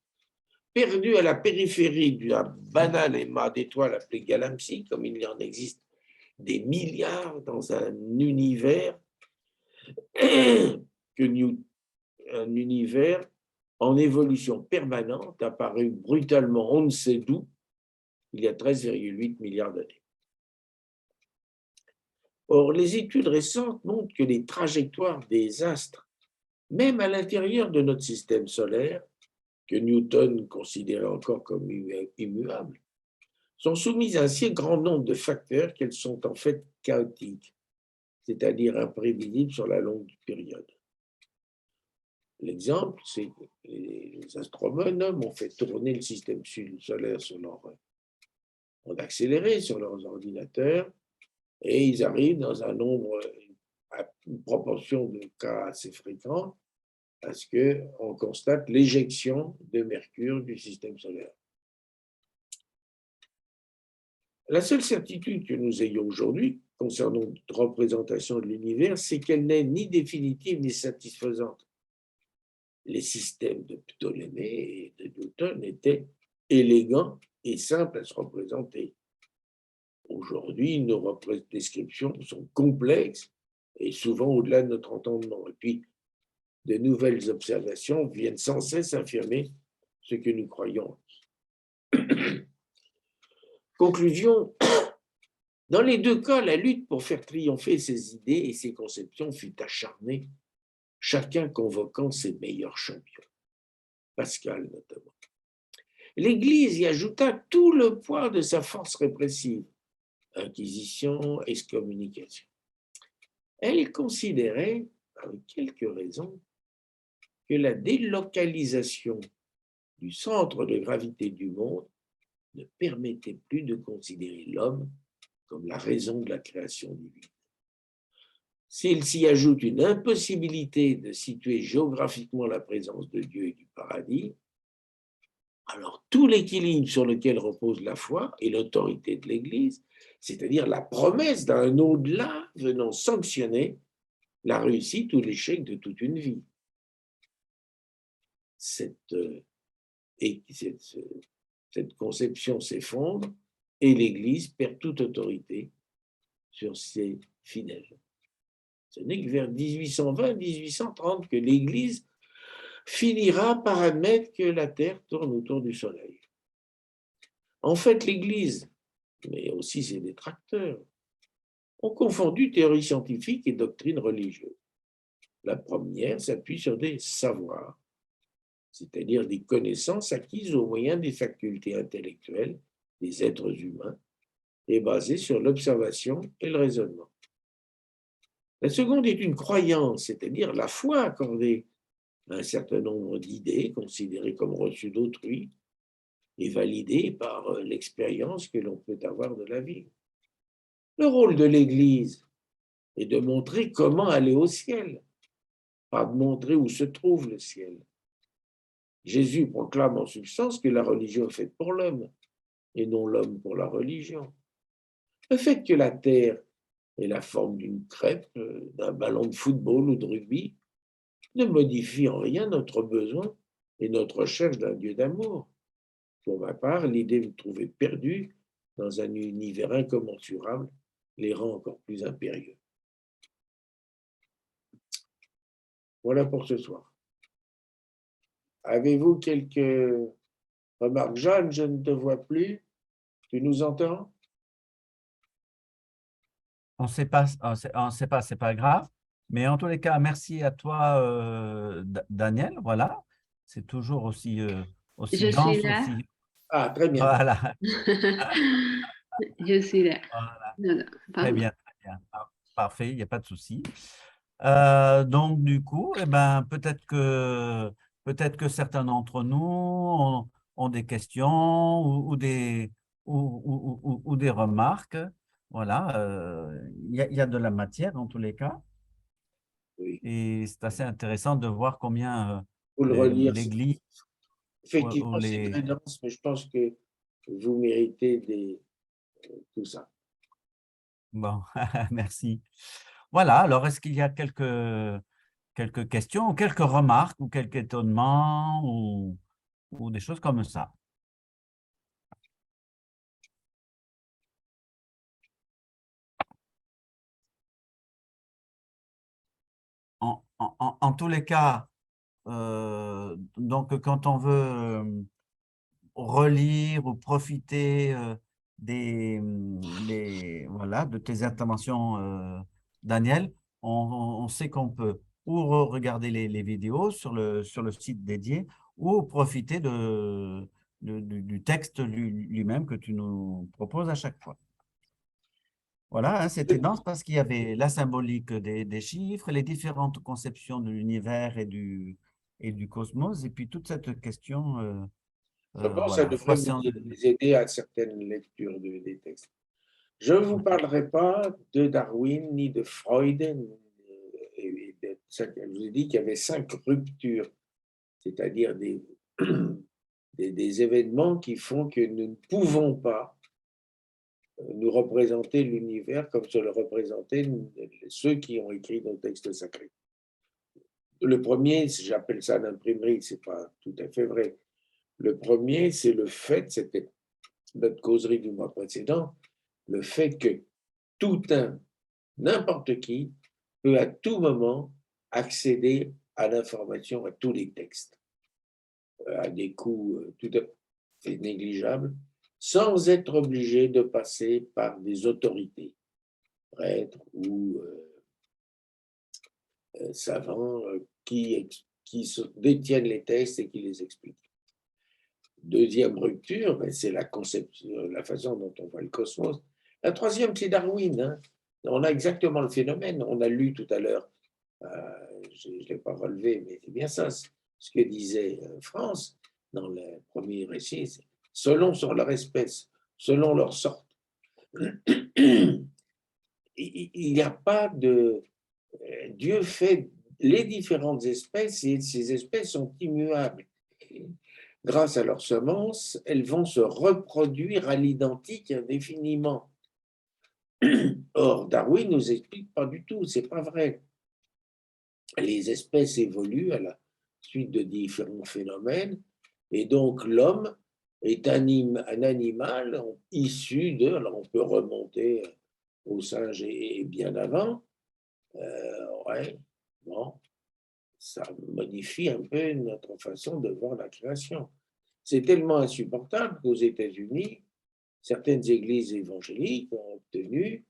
perdue à la périphérie d'un banal amas d'étoiles appelé galaxie, comme il y en existe des milliards dans un univers un univers en évolution permanente, apparu brutalement on ne sait d'où, il y a 13,8 milliards d'années. Or, les études récentes montrent que les trajectoires des astres, même à l'intérieur de notre système solaire, que Newton considérait encore comme immuables, sont soumises à un si grand nombre de facteurs qu'elles sont en fait chaotiques, c'est-à-dire imprévisibles sur la longue période. L'exemple, c'est que les astronomes ont fait tourner le système solaire sur leur onde accélérée, sur leurs ordinateurs, et ils arrivent dans un nombre, à une proportion de cas assez fréquents, à ce qu'on constate l'éjection de Mercure du système solaire. La seule certitude que nous ayons aujourd'hui concernant notre représentation de l'univers, c'est qu'elle n'est ni définitive ni satisfaisante. Les systèmes de Ptolémée et de Newton étaient élégants et simples à se représenter. Aujourd'hui, nos descriptions sont complexes et souvent au-delà de notre entendement. Et puis, de nouvelles observations viennent sans cesse affirmer ce que nous croyons. Conclusion, dans les deux cas, la lutte pour faire triompher ces idées et ces conceptions fut acharnée, chacun convoquant ses meilleurs champions, Pascal notamment. L'Église y ajouta tout le poids de sa force répressive, inquisition, excommunication. Elle considérait, avec quelques raisons, que la délocalisation du centre de gravité du monde ne permettait plus de considérer l'homme comme la raison de la création divine. S'il s'y ajoute une impossibilité de situer géographiquement la présence de Dieu et du paradis, alors tout l'équilibre sur lequel repose la foi et l'autorité de l'Église, c'est-à-dire la promesse d'un au-delà venant sanctionner la réussite ou l'échec de toute une vie. Cette conception s'effondre et l'Église perd toute autorité sur ses fidèles. Ce n'est que vers 1820-1830 que l'Église finira par admettre que la Terre tourne autour du Soleil. En fait, l'Église, mais aussi ses détracteurs, ont confondu théorie scientifique et doctrine religieuse. La première s'appuie sur des savoirs, c'est-à-dire des connaissances acquises au moyen des facultés intellectuelles des êtres humains et basées sur l'observation et le raisonnement. La seconde est une croyance, c'est-à-dire la foi accordée à un certain nombre d'idées considérées comme reçues d'autrui et validées par l'expérience que l'on peut avoir de la vie. Le rôle de l'Église est de montrer comment aller au ciel, pas de montrer où se trouve le ciel. Jésus proclame en substance que la religion est faite pour l'homme et non l'homme pour la religion. Le fait que la terre ait la forme d'une crêpe, d'un ballon de football ou de rugby ne modifie en rien notre besoin et notre recherche d'un Dieu d'amour. Pour ma part, l'idée de me trouver perdu dans un univers incommensurable les rend encore plus impérieux. Voilà pour ce soir. Avez-vous quelques remarques? Jeanne, je ne te vois plus. Tu nous entends? On ne sait pas, c'est pas grave. Mais en tous les cas, merci à toi, Daniel. Voilà, c'est toujours aussi Je suis dense, là. aussi. Ah, très bien. Voilà, Je suis là. voilà. Non, non, Très pardon. bien, très bien. Parfait, il n'y a pas de souci. Donc, du coup, eh ben, peut-être que certains d'entre nous ont des questions ou des remarques. Voilà, il y a de la matière en tous les cas. Oui. Et c'est assez intéressant de voir combien Faut le relire. l'Église ou Effectivement, c'est très dense, mais je pense que vous méritez tout ça. Bon, merci. Voilà, alors est-ce qu'il y a quelques questions ou quelques remarques ou quelques étonnements ou des choses comme ça? En tous les cas, donc quand on veut relire ou profiter voilà, de tes interventions, Daniel, on sait qu'on peut ou regarder les vidéos sur le site dédié ou profiter du texte lui-même que tu nous proposes à chaque fois. Voilà, hein, c'était dense parce qu'il y avait la symbolique des chiffres, les différentes conceptions de l'univers et du cosmos, et puis toute cette question, Je pense que ça voilà, devrait croissante. vous aider à certaines lectures des textes. Je ne vous parlerai pas de Darwin, ni de Freud, je vous ai dit qu'il y avait 5 ruptures, c'est-à-dire des événements qui font que nous ne pouvons pas nous représenter l'univers comme se le représentaient ceux qui ont écrit nos textes sacrés. Le premier, j'appelle ça l'imprimerie, ce n'est pas tout à fait vrai. Le premier, c'est le fait, c'était notre causerie du mois précédent, le fait que n'importe qui peut à tout moment accéder à l'information, à tous les textes, à des coûts tout à fait négligeables, sans être obligé de passer par des autorités, prêtres ou savants qui détiennent les textes et qui les expliquent. Deuxième rupture, c'est la conception, la façon dont on voit le cosmos. La troisième, c'est Darwin. Hein. On a exactement le phénomène. On a lu tout à l'heure, je ne l'ai pas relevé, mais c'est bien ça, ce que disait France dans le premier récit. Selon sur leur espèce, selon leur sorte. Il n'y a pas de... Dieu fait les différentes espèces et ces espèces sont immuables. Grâce à leurs semences, elles vont se reproduire à l'identique indéfiniment. Or, Darwin nous explique pas du tout, c'est pas vrai. Les espèces évoluent à la suite de différents phénomènes, et donc l'homme est un animal issu de, alors on peut remonter au singe et bien avant, ouais, bon, ça modifie un peu notre façon de voir la création. C'est tellement insupportable qu'aux États-Unis, certaines églises évangéliques ont obtenu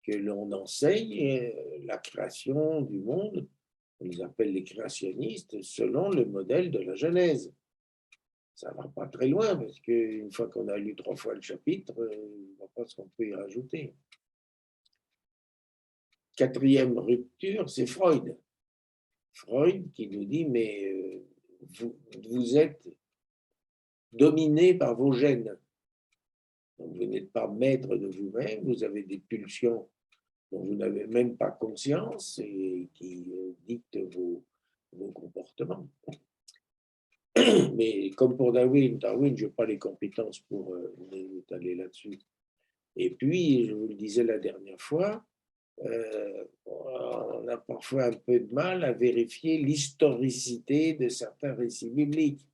que l'on enseigne la création du monde On les appelle les créationnistes selon le modèle de la Genèse. Ça ne va pas très loin, parce qu'une fois qu'on a lu 3 fois le chapitre, on ne voit pas ce qu'on peut y rajouter. 4e rupture, c'est Freud. Freud qui nous dit, mais vous êtes dominé par vos gènes. Donc, vous n'êtes pas maître de vous-même, vous avez des pulsions dont vous n'avez même pas conscience et qui dictent vos comportements. Mais comme pour Darwin, je n'ai pas les compétences pour aller là-dessus. Et puis, je vous le disais la dernière fois, on a parfois un peu de mal à vérifier l'historicité de certains récits bibliques.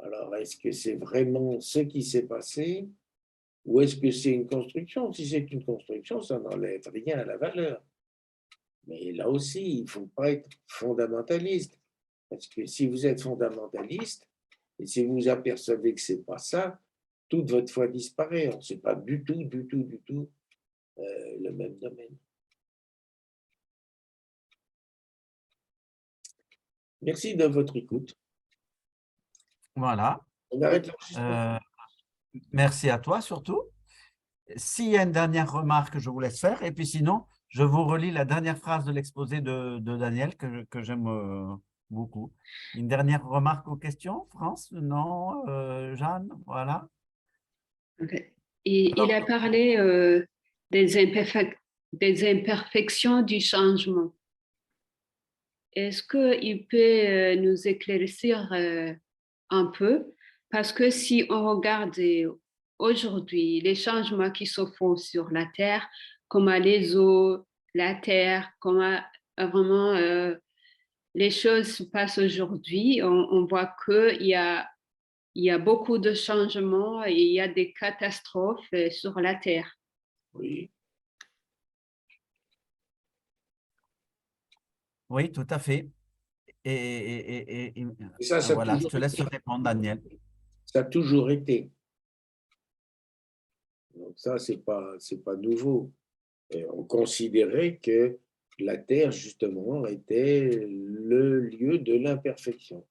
Alors, est-ce que c'est vraiment ce qui s'est passé ou est-ce que c'est une construction? Si c'est une construction, ça n'enlève rien à la valeur. Mais là aussi, il ne faut pas être fondamentaliste. Parce que si vous êtes fondamentaliste, et si vous apercevez que ce n'est pas ça, toute votre foi disparaît. Ce n'est pas du tout le même domaine. Merci de votre écoute. Voilà. On arrête l'enregistrement. Merci à toi surtout. S'il y a une dernière remarque, je vous laisse faire. Et puis sinon, je vous relis la dernière phrase de l'exposé de Daniel que j'aime beaucoup. Une dernière remarque aux questions, France? Non, Jeanne? Voilà. Ok. Il a parlé des imperfections du changement. Est-ce qu'il peut nous éclaircir un peu? Parce que si on regarde aujourd'hui les changements qui se font sur la Terre, comment les eaux, la Terre, comment vraiment les choses se passent aujourd'hui, on voit qu'il y a beaucoup de changements et il y a des catastrophes sur la Terre. Oui. Oui, tout à fait. Et Ça voilà, je toujours te laisse été. répondre, Daniel. Ça a toujours été. Donc ça, c'est pas nouveau. Et on considérait que la Terre, justement, était le lieu de l'imperfection.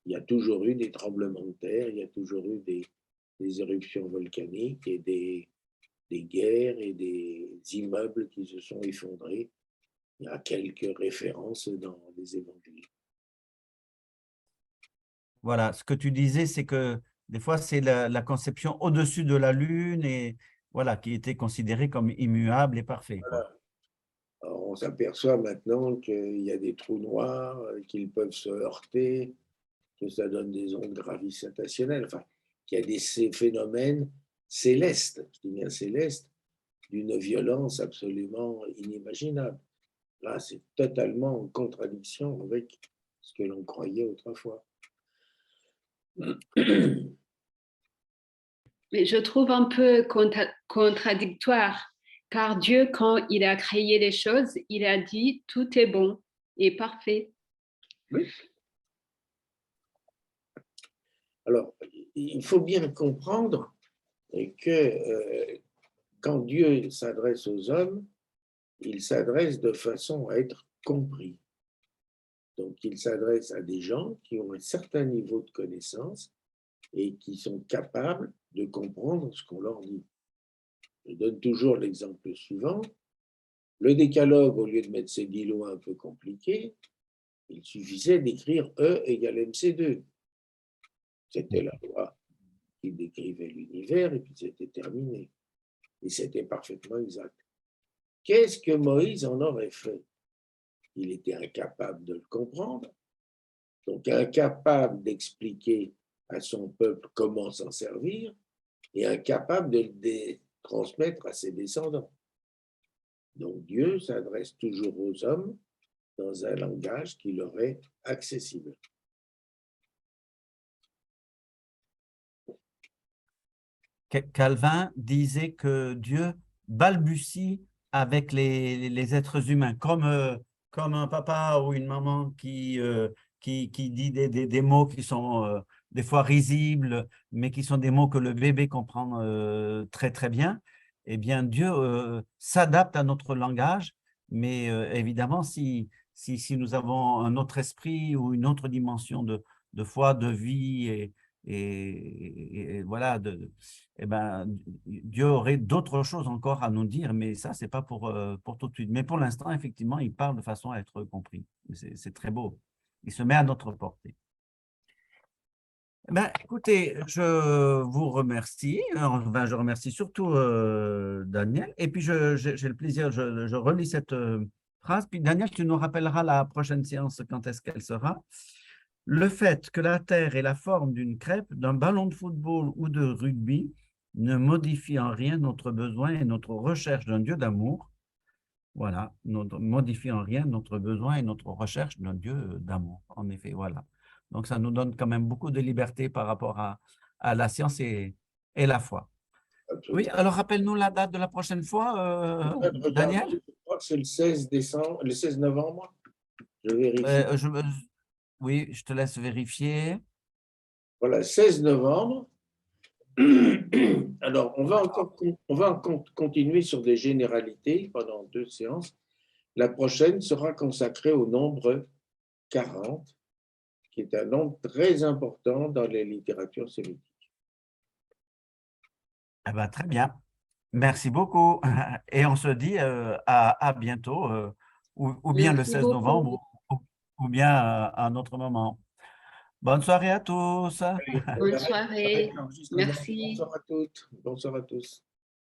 Il y a toujours eu des tremblements de terre, il y a toujours eu des éruptions volcaniques et des guerres et des immeubles qui se sont effondrés. Il y a quelques références dans les évangiles. Voilà, ce que tu disais, c'est que des fois, c'est la conception au-dessus de la Lune et voilà, qui était considérée comme immuable et parfait, quoi. Voilà. Alors, on s'aperçoit maintenant qu'il y a des trous noirs, qu'ils peuvent se heurter, que ça donne des ondes gravitationnelles, enfin, qu'il y a ces phénomènes célestes, qui bien célestes, d'une violence absolument inimaginable. Là, c'est totalement en contradiction avec ce que l'on croyait autrefois. Mais je trouve un peu contradictoire, car Dieu, quand il a créé les choses, il a dit tout est bon et parfait. Oui. Alors, il faut bien comprendre que quand Dieu s'adresse aux hommes, il s'adresse de façon à être compris. Donc, il s'adresse à des gens qui ont un certain niveau de connaissance et qui sont capables de comprendre ce qu'on leur dit. Je donne toujours l'exemple suivant. Le décalogue, au lieu de mettre ces guillemets un peu compliqués, il suffisait d'écrire E égale MC2. C'était la loi qui décrivait l'univers et puis c'était terminé. Et c'était parfaitement exact. Qu'est-ce que Moïse en aurait fait? Il était incapable de le comprendre, donc incapable d'expliquer à son peuple comment s'en servir et incapable de le transmettre à ses descendants. Donc Dieu s'adresse toujours aux hommes dans un langage qui leur est accessible. Calvin disait que Dieu balbutie avec les êtres humains, comme un papa ou une maman qui dit des mots qui sont des fois risibles, mais qui sont des mots que le bébé comprend très, très bien. Eh bien, Dieu s'adapte à notre langage, mais évidemment, si si nous avons un autre esprit ou une autre dimension de foi, de vie, et voilà, eh ben, Dieu aurait d'autres choses encore à nous dire, mais ça, c'est pas pour tout de suite. Mais pour l'instant, effectivement, il parle de façon à être compris. C'est très beau. Il se met à notre portée. Ben, écoutez, je vous remercie. Enfin, je remercie surtout Daniel. Et puis, j'ai le plaisir, je relis cette phrase. Puis, Daniel, tu nous rappelleras la prochaine séance, quand est-ce qu'elle sera. Le fait que la Terre ait la forme d'une crêpe, d'un ballon de football ou de rugby ne modifie en rien notre besoin et notre recherche d'un Dieu d'amour. Voilà, ne modifie en rien notre besoin et notre recherche d'un Dieu d'amour. En effet, voilà. Donc, ça nous donne quand même beaucoup de liberté par rapport à la science et la foi. Oui, alors rappelle-nous la date de la prochaine fois, Daniel. Je crois que c'est le 16 décembre, le 16 novembre. Je vérifie. Oui, je te laisse vérifier. Voilà, 16 novembre. Alors, on va continuer sur des généralités pendant 2 séances. La prochaine sera consacrée au nombre 40, qui est un nombre très important dans les littératures sémitiques. Eh ben, très bien. Merci beaucoup. Et on se dit à bientôt, ou bien le Merci 16 beaucoup. novembre, ou bien à un autre moment. Bonne soirée à tous. Bonne soirée. Merci. Bonsoir à toutes. Bonsoir à tous.